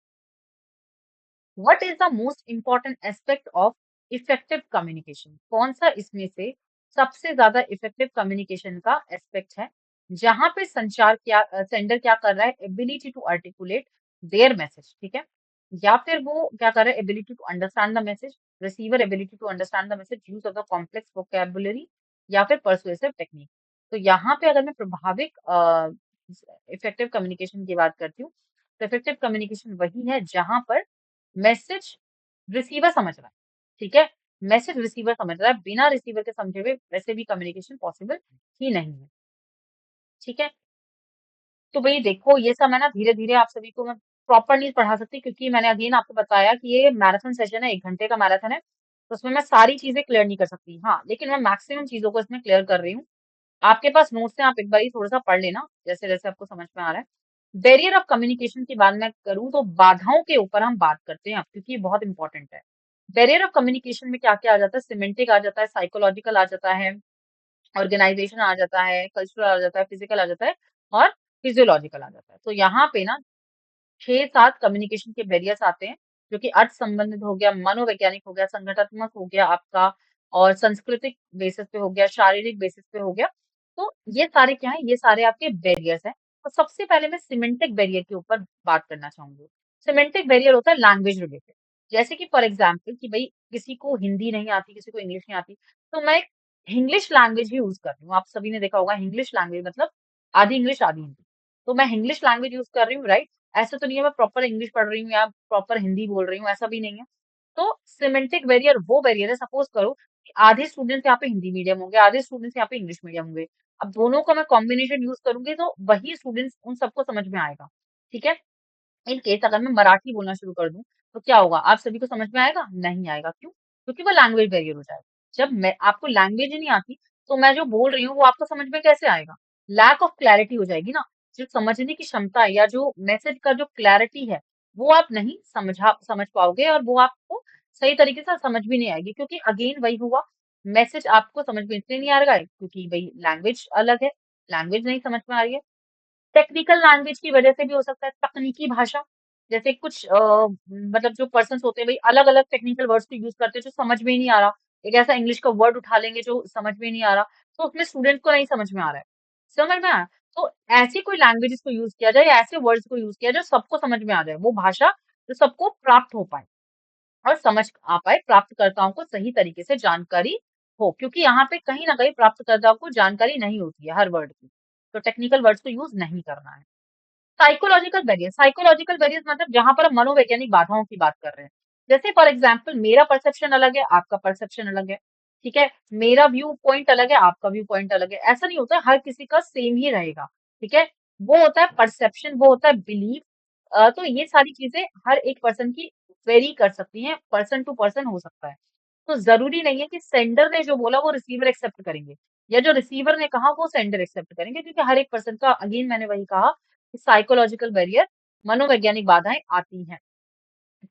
What is the most important aspect of effective communication, कौन सा इसमें से सबसे ज्यादा इफेक्टिव कम्युनिकेशन का एस्पेक्ट है? जहां पे संचार क्या, सेंडर क्या कर रहा है? Ability to articulate their message. ठीक है। या फिर वो क्या कर रहा है? Ability to understand the message, receiver ability to understand the message, use of the complex vocabulary, या फिर परसुएसिव टेक्निक। तो यहाँ पे अगर मैं प्रभाविक इफेक्टिव कम्युनिकेशन की बात करती हूँ, तो इफेक्टिव कम्युनिकेशन वही है जहां पर मैसेज रिसीवर समझ रहा है। ठीक है। मैसेज रिसीवर समझ रहा है, बिना रिसीवर के समझे हुए वैसे भी कम्युनिकेशन पॉसिबल ही नहीं है। ठीक है। तो भई देखो, ये सब मैं ना धीरे-धीरे आप सभी को मैं प्रॉपर नहीं पढ़ा सकती, क्योंकि मैंने अगेन आपको बताया कि ये मैराथन सेशन है, 1 घंटे का मैराथन है, तो उसमें मैं सारी चीज़ें क्लियर नहीं कर सकती। हाँ, लेकिन मैं मैक्सिमम चीज़ों को इसमें क्लियर कर रही हूँ। आपके पास नोट्स हैं, आप एक बारी थोड़ा-सा पढ़ लेना, जैसे-जैसे आपको समझ में आ रहा है। बैरियर ऑफ कम्युनिकेशन की बात मैं करूँ तो बाधाओं के ऊपर हम बात करते हैं अब, क्योंकि ये बहुत इंपॉर्टेंट है। बैरियर ऑफ कम्युनिकेशन में क्या-क्या आ जाता है? सिमेंटिक आ जाता है, साइकोलॉजिकल आ जाता है, ऑर्गेनाइजेशन आ जाता है, कल्चरल आ जाता है, फिजिकल आ जाता है, और फिजियोलॉजिकल आ जाता है। तो यहाँ पे ना 6-7 कम्युनिकेशन के बैरियर्स आते हैं, जो कि अर्थ संबंधित हो गया, मनोवैज्ञानिक हो गया, संगठनात्मक हो गया आपका, और सांस्कृतिक बेसिस पे हो गया, शारीरिक बेसिस पे हो गया। तो ये सारे क्या हैं? ये सारे आपके बैरियर्स हैं। तो सबसे पहले मैं सिमेंटिक बैरियर के ऊपर बात करना चाहूंगी। सिमेंटिक बैरियर होता है लैंग्वेज रिलेटेड। जैसे कि फॉर एग्जाम्पल कि भाई किसी को हिंदी नहीं आती, किसी को इंग्लिश नहीं आती, तो मैं इंग्लिश लैंग्वेज ही यूज कर रही हूँ। आप सभी ने देखा होगा, इंग्लिश लैंग्वेज मतलब आधी इंग्लिश आधी हिंदी। तो मैं इंग्लिश लैंग्वेज यूज कर रही हूँ, राइट? ऐसा तो नहीं है मैं प्रॉपर इंग्लिश पढ़ रही हूँ या प्रॉपर हिंदी बोल रही हूँ, ऐसा भी नहीं है। तो सिमेंटिक बैरियर वो बैरियर है, सपोज करो कि आधे स्टूडेंट्स यहाँ पे हिंदी मीडियम होंगे, आधे स्टूडेंट्स यहाँ पे इंग्लिश मीडियम होंगे। अब दोनों का मैं कॉम्बिनेशन यूज करूंगी तो वही स्टूडेंट्स उन सबको समझ में आएगा। ठीक है। इन केस अगर मैं मराठी बोलना शुरू कर दूं, तो क्या होगा? आप सभी को समझ में आएगा? नहीं आएगा। क्यों? क्योंकि वो लैंग्वेज बैरियर हो जाएगा। जब मैं आपको लैंग्वेज ही नहीं आती, तो मैं जो बोल रही हूँ वो आपको समझ में कैसे आएगा? लैक ऑफ क्लैरिटी हो जाएगी ना। जो समझने की क्षमता है, या जो मैसेज का जो क्लैरिटी है, वो आप नहीं समझ पाओगे, और वो आपको सही तरीके से समझ भी नहीं आएगी, क्योंकि अगेन वही हुआ, मैसेज आपको समझ में इसलिए नहीं आ रहा है क्योंकि भाई लैंग्वेज अलग है, लैंग्वेज नहीं समझ में आ रही है। टेक्निकल लैंग्वेज की वजह से भी हो सकता है, तकनीकी भाषा। जैसे कुछ मतलब जो पर्सन्स होते हैं, भाई अलग-अलग टेक्निकल वर्ड्स को यूज़ करते हैं जो समझ में ही नहीं आ रहा। एक ऐसा इंग्लिश का वर्ड उठा लेंगे जो समझ में ही नहीं आ रहा, तो उसमें स्टूडेंट को नहीं समझ में आ रहा है। समझ में आया? तो ऐसी कोई लैंग्वेजेस को यूज़ किया जाए, या ऐसे वर्ड्स को यूज़ किया जाए जो सबको समझ में आ जाए, वो भाषा जो सबको प्राप्त हो पाए और समझ आ पाए, प्राप्तकर्ताओं को सही तरीके से जानकारी हो, क्योंकि यहाँ पे कहीं न कहीं प्राप्तकर्ताओं को जानकारी नहीं होती है हर वर्ड की। तो टेक्निकल वर्ड्स को यूज़ नहीं करना है। साइकोलॉजिकल बैरियर्स मतलब जहां पर हम मनोवैज्ञानिक बाधाओं की बात कर रहे हैं। जैसे फॉर एग्जाम्पल मेरा परसेप्शन अलग है, आपका परसेप्शन अलग है। ठीक है। मेरा व्यू पॉइंट अलग है, आपका व्यू पॉइंट अलग है। ऐसा नहीं होता, हर किसी का सेम ही रहेगा। ठीक है। वो होता है परसेप्शन, वो होता है बिलीफ। तो ये सारी चीजें हर एक पर्सन की वेरी कर सकती हैं, पर्सन टू पर्सन हो सकता है। तो जरूरी नहीं है कि सेंडर ने जो बोला वो रिसीवर एक्सेप्ट करेंगे, या जो रिसीवर ने कहा वो सेंडर एक्सेप्ट करेंगे, क्योंकि हर एक पर्सन का, अगेन मैंने वही कहा कि साइकोलॉजिकल बैरियर, मनोवैज्ञानिक बाधाएं आती हैं।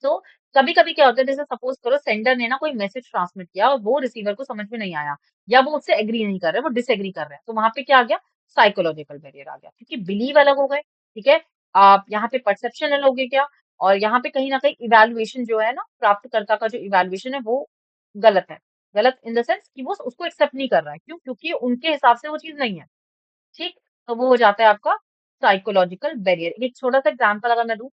तो कभी कभी क्या होता है, जैसे सपोज करो सेंडर ने ना कोई मैसेज ट्रांसमिट किया और वो रिसीवर को समझ में नहीं आया, या वो उससे एग्री नहीं कर रहे, वो डिसएग्री कर रहे हैं, तो वहां पे क्या आ गया, साइकोलॉजिकल बैरियर आ गया, क्योंकि बिलीव अलग हो गए। ठीक है, आप यहाँ पे परसेप्शन अलग हो गया क्या, और यहाँ पे कहीं ना कहीं इवेल्युएशन जो है ना, प्राप्तकर्ता का जो इवेल्युएशन है वो गलत है। गलत इन द सेंस कि वो उसको एक्सेप्ट नहीं कर रहा है, क्यों, क्योंकि उनके हिसाब से वो चीज नहीं है। ठीक, तो वो हो जाता है आपका साइकोलॉजिकल बैरियर। एक छोटा सा एग्जांपल अगर मैं दूं,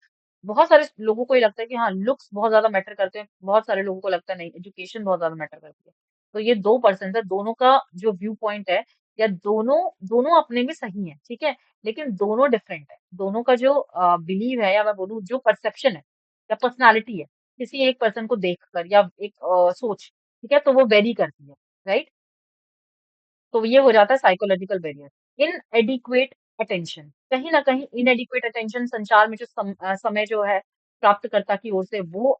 बहुत सारे लोगों को ये लगता है कि हाँ लुक्स बहुत ज्यादा मैटर करते हैं, बहुत सारे लोगों को लगता है नहीं, एजुकेशन बहुत ज्यादा मैटर करती है। तो ये दो पर्सन है, दोनों का जो व्यू पॉइंट है, या दोनों दोनों अपने में सही है, ठीक है, लेकिन दोनों डिफरेंट है। दोनों का जो बिलीव है, या मैं बोलूँ जो परसेप्शन है या पर्सनालिटी है, किसी एक पर्सन को देखकर, या एक सोच, ठीक है, तो वो वेरी करती है, राइट। तो ये हो जाता है साइकोलॉजिकल बैरियर। इनएडिक्वेट अटेंशन, कहीं ना कहीं इनएडिक्वेट अटेंशन, संचार में जो समय जो है प्राप्तकर्ता की ओर से, वो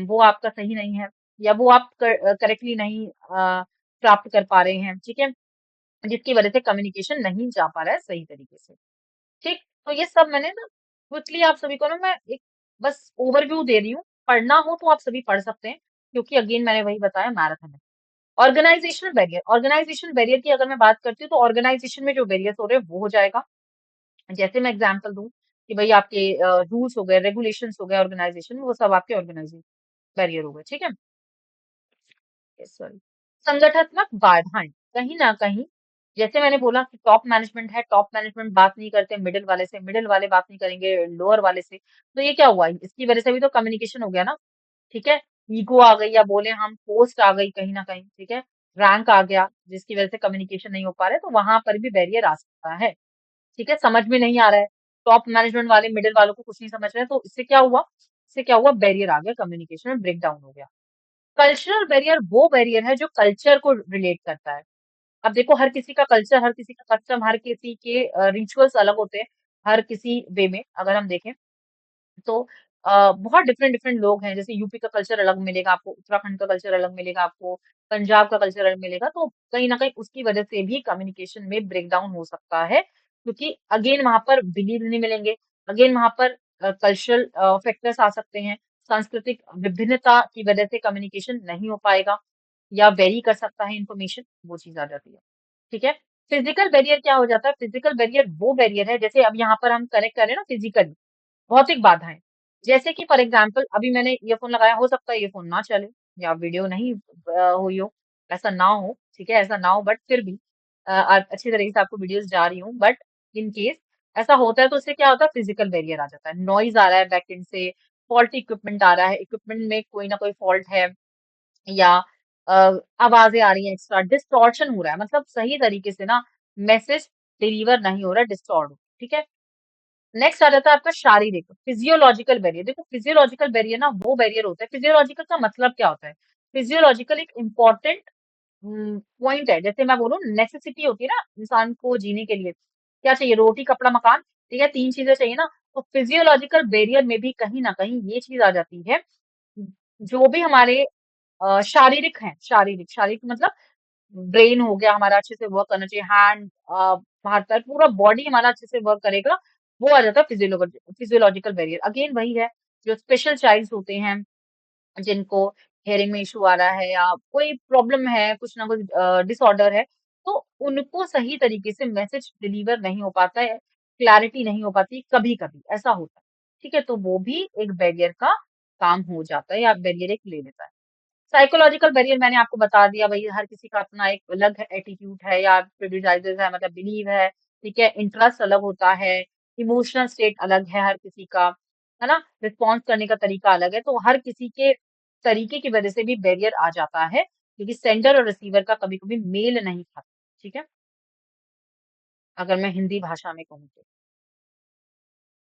वो आपका सही नहीं है, या वो आप करेक्टली नहीं प्राप्त कर पा रहे हैं, ठीक है, जिसकी वजह से कम्युनिकेशन नहीं जा पा रहा है सही तरीके से। ठीक, तो ये सब मैंने ना क्विकली आप सभी को ना मैं एक बस ओवरव्यू दे रही हूँ। पढ़ना हो तो आप सभी पढ़ सकते हैं, क्योंकि अगेन मैंने वही बताया, मैराथन है। ऑर्गेनाइजेशनल बैरियर की अगर मैं बात करती हूँ, तो ऑर्गेनाइजेशन में जो बैरियर्स हो रहे हैं वो हो जाएगा। जैसे मैं एग्जांपल दूं कि भाई आपके रूल्स हो गए, रेगुलेशंस हो गए ऑर्गेनाइजेशन में, वो सब आपके ऑर्गेनाइजेशन बैरियर हो गए, ठीक है। सॉरी, संगठनात्मक बाधाएं, कहीं ना कहीं, जैसे मैंने बोला कि टॉप मैनेजमेंट है, टॉप मैनेजमेंट बात नहीं करते मिडिल वाले से, मिडिल वाले बात नहीं करेंगे लोअर वाले से, तो ये क्या हुआ, इसकी वजह से भी तो कम्युनिकेशन हो गया ना। ठीक है, ईगो आ गई, या बोले हम पोस्ट आ गई कहीं ना कहीं, ठीक है, रैंक आ गया, जिसकी वजह से कम्युनिकेशन नहीं हो पा रहा है, तो वहां पर भी बैरियर आ सकता है। ठीक है, समझ में नहीं आ रहा है, टॉप मैनेजमेंट वाले मिडिल वालों को कुछ नहीं समझ रहे हैं, तो इससे क्या हुआ, इससे क्या हुआ, बैरियर आ गया, कम्युनिकेशन में ब्रेक डाउन हो गया। कल्चरल बैरियर वो बैरियर है जो कल्चर को रिलेट करता है। अब देखो, हर किसी का कल्चर, हर किसी का कस्टम, हर किसी के रिचुअल्स अलग होते हैं, हर किसी वे में अगर हम देखें, तो बहुत डिफरेंट डिफरेंट लोग हैं। जैसे यूपी का कल्चर अलग मिलेगा आपको, उत्तराखंड का कल्चर अलग मिलेगा आपको, पंजाब का कल्चर अलग मिलेगा, तो कहीं ना कहीं उसकी वजह से भी कम्युनिकेशन में ब्रेकडाउन हो सकता है, क्योंकि अगेन वहां पर बिलीव नहीं मिलेंगे, अगेन वहां पर कल्चरल फैक्टर्स आ सकते हैं, सांस्कृतिक विभिन्नता की वजह से कम्युनिकेशन नहीं हो पाएगा, या वेरी कर सकता है इंफॉर्मेशन, वो चीज आ जाती है। ठीक है, फिजिकल बैरियर क्या हो जाता है, फिजिकल बैरियर वो बैरियर है, जैसे अब यहाँ पर हम कनेक्ट करें ना फिजिकली, भौतिक बाधाएं, जैसे कि फॉर एग्जाम्पल अभी मैंने ईयरफोन लगाया, हो सकता है ईयरफोन ना चले, या वीडियो नहीं हुई हो, ऐसा ना हो, ठीक है, ऐसा ना हो, बट फिर भी अच्छी तरीके से आपको वीडियोस जा रही हूँ, बट इन केस ऐसा होता है, तो उससे क्या होता है, फिजिकल बैरियर आ जाता है, नॉइज आ रहा है बैकएंड से, फॉल्टी इक्विपमेंट आ रहा है, इक्विपमेंट में कोई ना कोई फॉल्ट है, या अ, आवाजें आ रही हैं एक्स्ट्रा, डिस्टॉर्शन हो रहा है, मतलब सही तरीके से ना मैसेज डिलीवर नहीं हो रहा है, डिस्टॉर्ट, ठीक है। नेक्स्ट आ जाता है आपका शारीरिक, फिजियोलॉजिकल बैरियर। देखो, फिजियोलॉजिकल बैरियर ना वो बैरियर होता है, फिजियोलॉजिकल का मतलब क्या होता है, फिजियोलॉजिकल एक इंपॉर्टेंट पॉइंट है, जैसे मैं बोलूँ नेसेसिटी होती है ना इंसान को जीने के लिए, क्या चाहिए, रोटी कपड़ा मकान, ठीक है, तीन चीजें चाहिए ना, तो फिजियोलॉजिकल बैरियर में भी कहीं ना कहीं ये चीज आ जाती है। जो भी हमारे शारीरिक हैं, शारीरिक शारीरिक मतलब ब्रेन हो गया हमारा, अच्छे से वर्क करना चाहिए, हैंड, हाथ पैर, पूरा बॉडी हमारा अच्छे से वर्क करेगा, वो आ जाता है फिजियोलॉजिकल बैरियर। अगेन वही है, जो स्पेशल चाइल्ड होते हैं, जिनको हेयरिंग में इशू आ रहा है, या कोई प्रॉब्लम है, कुछ ना कुछ डिसऑर्डर है, तो उनको सही तरीके से मैसेज डिलीवर नहीं हो पाता है, क्लैरिटी नहीं हो पाती, कभी कभी ऐसा होता है। ठीक है, तो वो भी एक बैरियर का काम हो जाता है, या बैरियर एक ले लेता है। साइकोलॉजिकल बैरियर मैंने आपको बता दिया, भाई हर किसी का अपना एक अलग एटीट्यूड है, या प्रेजुडिसेस है, मतलब बिलीव है, ठीक है, इंटरेस्ट अलग होता है, इमोशनल स्टेट अलग है हर किसी का, है ना, रिस्पॉन्स करने का तरीका अलग है, तो हर किसी के तरीके की वजह से भी बैरियर आ जाता है, क्योंकि सेंडर और रिसीवर का कभी कभी मेल नहीं खाता। ठीक है, अगर मैं हिंदी भाषा में कहूँ तो।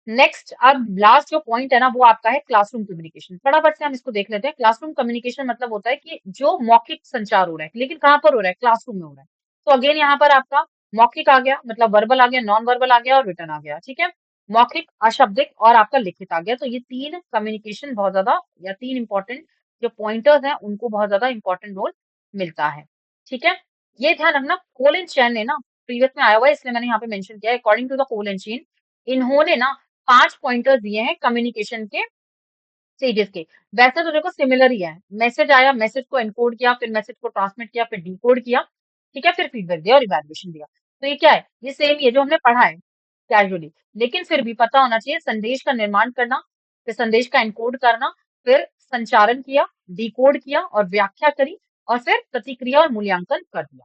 नेक्स्ट, अब लास्ट जो पॉइंट है ना, वो आपका है क्लासरूम कम्युनिकेशन। फटाफट से हम इसको देख लेते हैं। क्लासरूम कम्युनिकेशन मतलब होता है कि जो मौखिक संचार हो रहा है, लेकिन कहाँ पर हो रहा है, क्लासरूम में हो रहा है। तो अगेन यहाँ पर आपका मौखिक आ गया मतलब वर्बल आ गया, नॉन वर्बल आ गया और रिटन आ गया, ठीक है। मौखिक, अशाब्दिक और आपका लिखित आ गया। तो ये तीन कम्युनिकेशन बहुत ज्यादा या तीन इंपॉर्टेंट जो पॉइंटर्स हैं उनको बहुत ज्यादा इंपॉर्टेंट रोल मिलता है, ठीक है। ये ध्यान रखना, कोल एंड चैन ने ना प्रीवियस में आया हुआ है इसलिए मैंने यहाँ पे मेंशन किया है, according to the Cole and Chen इन्होंने ना 5 पॉइंटर्स दिए हैं कम्युनिकेशन के स्टेजेस के। वैसे तो देखो सिमिलर ही है, मैसेज आया, मैसेज को एनकोड किया, फिर मैसेज को ट्रांसमिट किया, फिर डिकोड किया, ठीक है, फिर फीडबैक दिया और इवैल्यूएशन दिया। तो ये क्या है, ये सेम ही है जो हमने पढ़ा है कैजुअली, लेकिन फिर भी पता होना चाहिए संदेश का निर्माण करना, फिर संदेश का एनकोड करना, फिर संचारण किया, डिकोड किया और व्याख्या करी और फिर प्रतिक्रिया और मूल्यांकन कर दिया,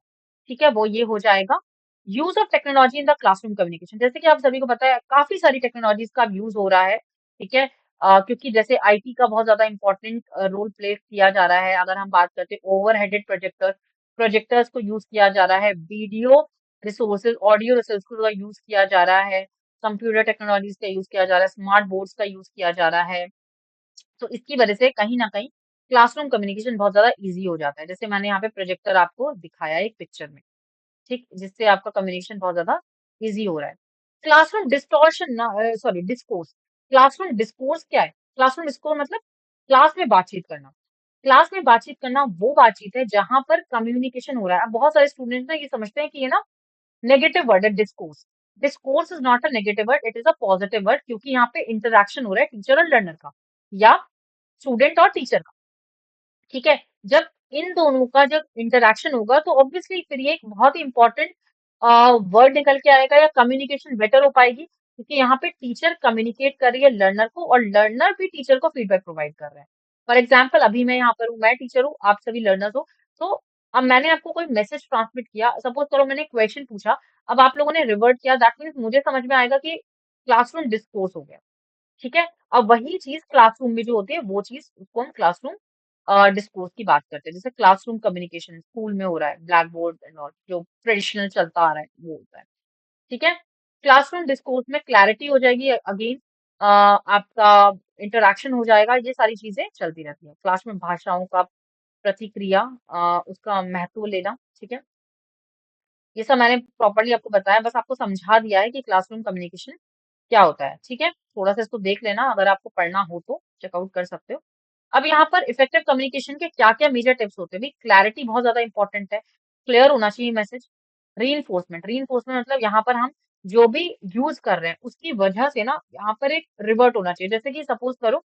ठीक है, वो ये हो जाएगा। Use of technology in the classroom communication, जैसे कि आप सभी को पता है काफी सारी टेक्नोलॉजीज का यूज हो रहा है, ठीक है। क्योंकि जैसे आईटी का बहुत ज्यादा इंपॉर्टेंट रोल प्ले किया जा रहा है। अगर हम बात करते हैं ओवरहेडेड प्रोजेक्टर्स, प्रोजेक्टर्स को यूज किया जा रहा है, वीडियो रिसोर्सेज, ऑडियो रिसोर्सेज का यूज किया जा रहा है, कंप्यूटर टेक्नोलॉजीज का यूज किया जा रहा है, स्मार्ट बोर्ड्स का यूज किया जा रहा है। तो इसकी वजह से कहीं ना कहीं क्लासरूम कम्युनिकेशन बहुत ज्यादा इजी हो जाता है। जैसे मैंने यहाँ पे प्रोजेक्टर आपको दिखाया है एक पिक्चर में, ठीक, जिससे आपका कम्युनिकेशन बहुत ज्यादा इजी हो रहा है। क्लासरूम डिस्टॉर्शन ना, सॉरी डिस्कोर्स, क्लासरूम डिस्कोर्स क्या है, क्लासरूम डिस्कोर्स मतलब क्लास में बातचीत करना। क्लास में बातचीत करना वो बातचीत है जहां पर कम्युनिकेशन हो रहा है। अब बहुत सारे स्टूडेंट्स ना ये समझते हैं कि ये ना नेगेटिव वर्ड है discourse. Discourse is not a negative word, it is a positive word, क्योंकि यहाँ पे इंटरेक्शन हो रहा है टीचर और लर्नर का या स्टूडेंट और टीचर का, ठीक है। जब इन दोनों का जब इंटरेक्शन होगा तो ऑब्वियसली फिर ये एक बहुत ही इंपॉर्टेंट वर्ड निकल के आएगा या कम्युनिकेशन बेटर हो पाएगी, क्योंकि यहाँ पे टीचर कम्युनिकेट कर रही है लर्नर को और लर्नर भी टीचर को फीडबैक प्रोवाइड कर रहा है। फॉर एग्जाम्पल अभी मैं यहाँ पर हूँ, मैं टीचर हूँ, आप सभी लर्नर्स हो। तो अब मैंने आपको कोई मैसेज ट्रांसमिट किया, सपोज करो मैंने क्वेश्चन पूछा, अब आप लोगों ने रिवर्ट किया, दैट मीन्स मुझे समझ में आएगा कि क्लासरूम डिस्कोर्स हो गया, ठीक है। अब वही चीज क्लासरूम में जो होती है वो चीज उसको हम क्लासरूम डिस्कोर्स की बात करते हैं। जैसे क्लासरूम कम्युनिकेशन स्कूल में हो रहा है, ब्लैक बोर्ड एंड ऑल जो ट्रेडिशनल चलता आ रहा है वो होता है, ठीक है। क्लासरूम डिस्कोर्स में क्लैरिटी हो जाएगी, अगेन आपका इंटरेक्शन हो जाएगा, ये सारी चीजें चलती रहती है क्लास में। भाषाओं का प्रतिक्रिया, उसका महत्व लेना, ठीक है, ये सब मैंने प्रॉपर्ली आपको बताया, बस आपको समझा दिया है कि क्लासरूम कम्युनिकेशन क्या होता है, ठीक है। थोड़ा सा इसको देख लेना, अगर आपको पढ़ना हो तो चेकआउट कर सकते हो। अब यहाँ पर इफेक्टिव कम्युनिकेशन के क्या क्या मेजर टिप्स होते हैं भाई, क्लैरिटी बहुत ज्यादा इंपॉर्टेंट है, क्लियर होना चाहिए मैसेज। रीइंफोर्समेंट, रीइंफोर्समेंट मतलब यहाँ पर हम जो भी यूज कर रहे हैं उसकी वजह से ना यहाँ पर एक रिवर्ट होना चाहिए। जैसे कि सपोज करो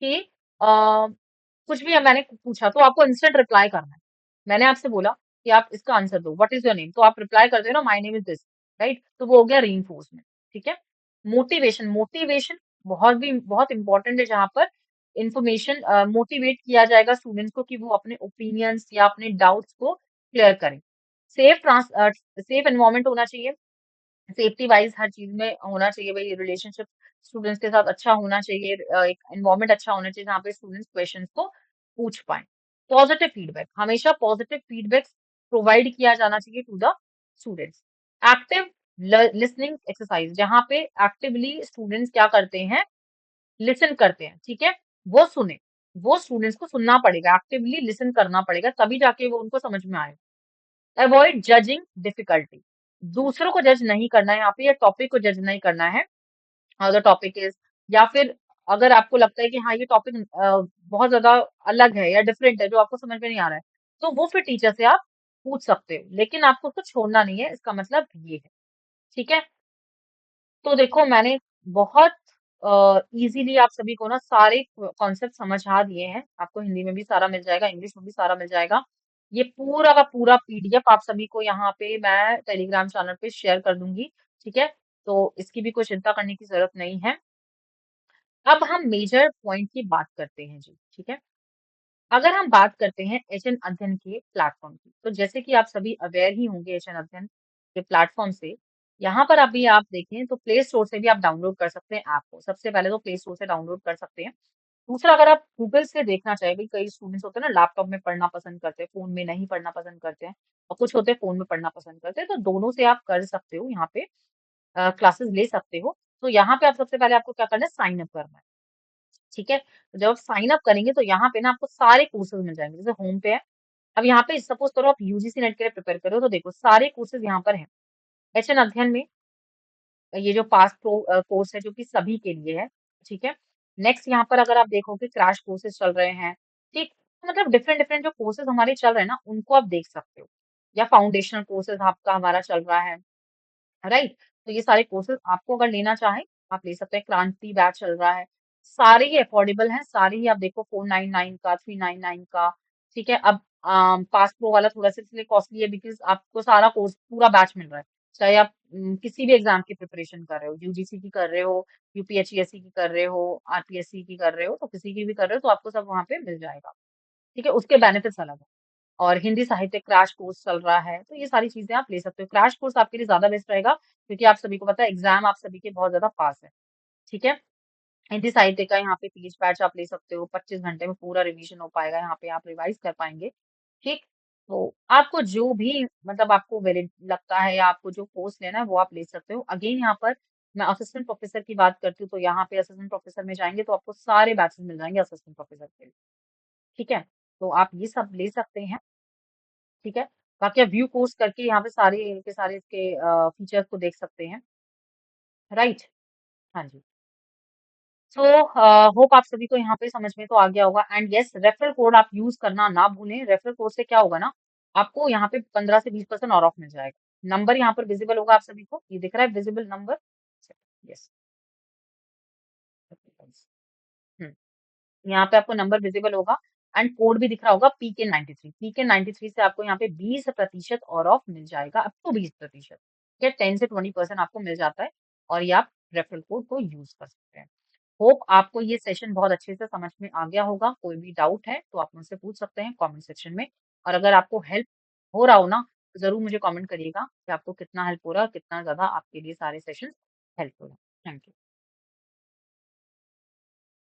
कि कुछ भी मैंने पूछा तो आपको इंस्टेंट रिप्लाई करना है। मैंने आपसे बोला कि आप इसका आंसर दो, व्हाट इज योर नेम, तो आप रिप्लाई करते हो ना my name is this, right, तो वो हो गया रीइंफोर्समेंट, ठीक है। मोटिवेशन, मोटिवेशन बहुत इंपॉर्टेंट है, जहां पर इंफॉर्मेशन मोटिवेट किया जाएगा स्टूडेंट्स को कि वो अपने ओपिनियंस या अपने डाउट्स को क्लियर करें। सेफ एनवायरनमेंट होना चाहिए, सेफ्टी वाइज हर चीज में होना चाहिए भाई, रिलेशनशिप स्टूडेंट्स के साथ अच्छा होना चाहिए, एक एनवायरनमेंट अच्छा होना चाहिए जहाँ पे स्टूडेंट्स क्वेश्चंस को पूछ पाए। पॉजिटिव फीडबैक, हमेशा पॉजिटिव फीडबैक प्रोवाइड किया जाना चाहिए to the students. Active listening exercise, जहाँ पे एक्टिवली स्टूडेंट्स क्या करते हैं, लिसन करते हैं, ठीक है, वो सुने, वो स्टूडेंट्स को सुनना पड़ेगा, एक्टिवली लिसन करना पड़ेगा, तभी जाके वो उनको समझ में आएगा। अवॉइड जजिंग डिफिकल्टी, दूसरों को जज नहीं करना है यहाँ पे, या टॉपिक को जज नहीं करना है, द टॉपिक इज, या फिर अगर आपको लगता है कि हाँ ये टॉपिक बहुत ज्यादा अलग है या डिफरेंट है जो आपको समझ में नहीं आ रहा है, तो वो फिर टीचर से आप पूछ सकते हो, लेकिन आपको उसको छोड़ना नहीं है, इसका मतलब ये है, ठीक है। तो देखो मैंने बहुत इजीली आप सभी को ना सारे कॉन्सेप्ट समझा दिए हैं, आपको हिंदी में भी सारा मिल जाएगा, इंग्लिश में भी सारा मिल जाएगा। ये पूरा का पूरा पीडीएफ आप सभी को यहाँ पे मैं टेलीग्राम चैनल पे शेयर कर दूंगी, ठीक है। तो इसकी भी कोई चिंता करने की जरूरत नहीं है। अब हम मेजर पॉइंट की बात करते हैं जी, ठीक है। अगर हम बात करते हैं एचएन अध्ययन के प्लेटफॉर्म की, तो जैसे कि आप सभी अवेयर ही होंगे एचएन अध्ययन के प्लेटफॉर्म से, यहाँ पर अभी आप देखें तो प्ले स्टोर से भी आप डाउनलोड कर सकते हैं ऐप को। सबसे पहले तो प्ले स्टोर से डाउनलोड कर सकते हैं। दूसरा, अगर आप गूगल से देखना चाहें, भाई कई स्टूडेंट्स होते हैं ना लैपटॉप में पढ़ना पसंद करते हैं, फोन में नहीं पढ़ना पसंद करते हैं, और कुछ होते हैं फोन में पढ़ना पसंद करते हैं, तो दोनों से आप कर सकते हो, यहाँ पे क्लासेस ले सकते हो। तो यहाँ पे आप सबसे पहले आपको क्या करना है, साइन अप करना है, ठीक है। तो जब आप साइन अप करेंगे तो यहाँ पे ना आपको सारे कोर्सेज मिल जाएंगे, जैसे होम पे है। अब यहाँ पे सपोज करो आप यूजीसी नेट के लिए प्रिपेयर करो, तो देखो सारे कोर्सेज यहाँ पर हैं, एचएन अध्ययन में ये जो पास कोर्स है जो कि सभी के लिए है, ठीक है? नेक्स्ट यहाँ पर अगर आप देखोगे क्रैश कोर्सेज़ चल रहे हैं, ठीक? तो मतलब डिफरेंट डिफरेंट जो कोर्सेज़ हमारे चल रहे हैं ना, उनको आप देख सकते हो। या फाउंडेशनल कोर्सेज़ आपका हमारा चल रहा है। राइट? तो ये सारे कोर्सेज़ आपको अगर लेना चाहें, आप ले सकते हैं। क्रांति बैच चल रहा है। सारे ही अफोर्डेबल हैं, सारे ही आप देखो 499 का, 399 का, ठीक है? अब पास प्रो वाला थोड़ा-सा इसलिए कॉस्टली है बिकॉज़ आपको सारा कोर्स पूरा बैच मिल रहा है। चाहे आप किसी भी एग्ज़ाम की प्रिपरेशन कर रहे हो, यूजीसी की कर रहे हो, यूपीएचसीएससी की कर रहे हो, आरपीएससी की कर रहे हो, तो किसी की भी कर रहे हो तो आपको सब वहाँ पे मिल जाएगा। ठीक है? उसके बेनिफिट्स अलग हैं। और हिंदी साहित्य क्रैश कोर्स चल रहा है, तो ये सारी चीज़ें आप ले सकते हो। क्रैश कोर्स आपके लिए ज़्यादा बेस्ट रहेगा क्योंकि आप सभी को पता है एग्ज़ाम आप सभी के बहुत ज़्यादा पास है, ठीक है? हिंदी साहित्य का यहाँ पे पेज बैच आप ले सकते हो, 25 घंटे में पूरा रिवीजन हो पाएगा, यहाँ पे आप रिवाइज़ कर पाएँगे, ठीक? तो आपको जो भी मतलब आपको वैलिड लगता है या आपको जो कोर्स लेना है वो आप ले सकते हो। अगेन यहाँ पर मैं असिस्टेंट प्रोफ़ेसर की बात करती हूँ, तो यहाँ पे असिस्टेंट प्रोफ़ेसर में जाएँगे तो आपको सारे बैचेज़ मिल जाएँगे असिस्टेंट प्रोफ़ेसर के, ठीक है? तो आप ये सब ले सकते हैं। ठीक है? बाकी आप व्यू कोर्स करके यहाँ पे सारे के सारे इसके फीचर्स को देख सकते हैं, राइट? हाँ जी। सो होप आप सभी को यहाँ पे समझ में तो आ गया होगा एंड येस रेफरल कोड आप यूज़ करना ना भूलें। रेफरल कोड से क्या होगा ना, आपको यहाँ पे 15 से 20% और ऑफ मिल जाएगा। नंबर यहाँ पर विज़िबल होगा आप सभी को, ये दिख रहा है विज़िबल नंबर? यस। हुँ। यहाँ पे आपको नंबर विजिबल होगा एंड कोड भी दिख रहा होगा पीके 93। पीके 93 से आपको यहाँ पे 20% और ऑफ मिल जाएगा, अप टू 20%। ठीक है, 10 से 20% आपको मिल जाता है और ये आप रेफरल कोड को यूज कर सकते हैं। होप आपको ये सेशन बहुत अच्छे से समझ में आ गया होगा। कोई भी डाउट है तो आप मुझसे पूछ सकते हैं कमेंट सेक्शन में। और अगर आपको हेल्प हो रहा हो ना, तो जरूर मुझे कमेंट करिएगा कि आपको कितना हेल्प हो रहा है, कितना ज्यादा आपके लिए सारे सेशन हेल्पफुल है। Thank you.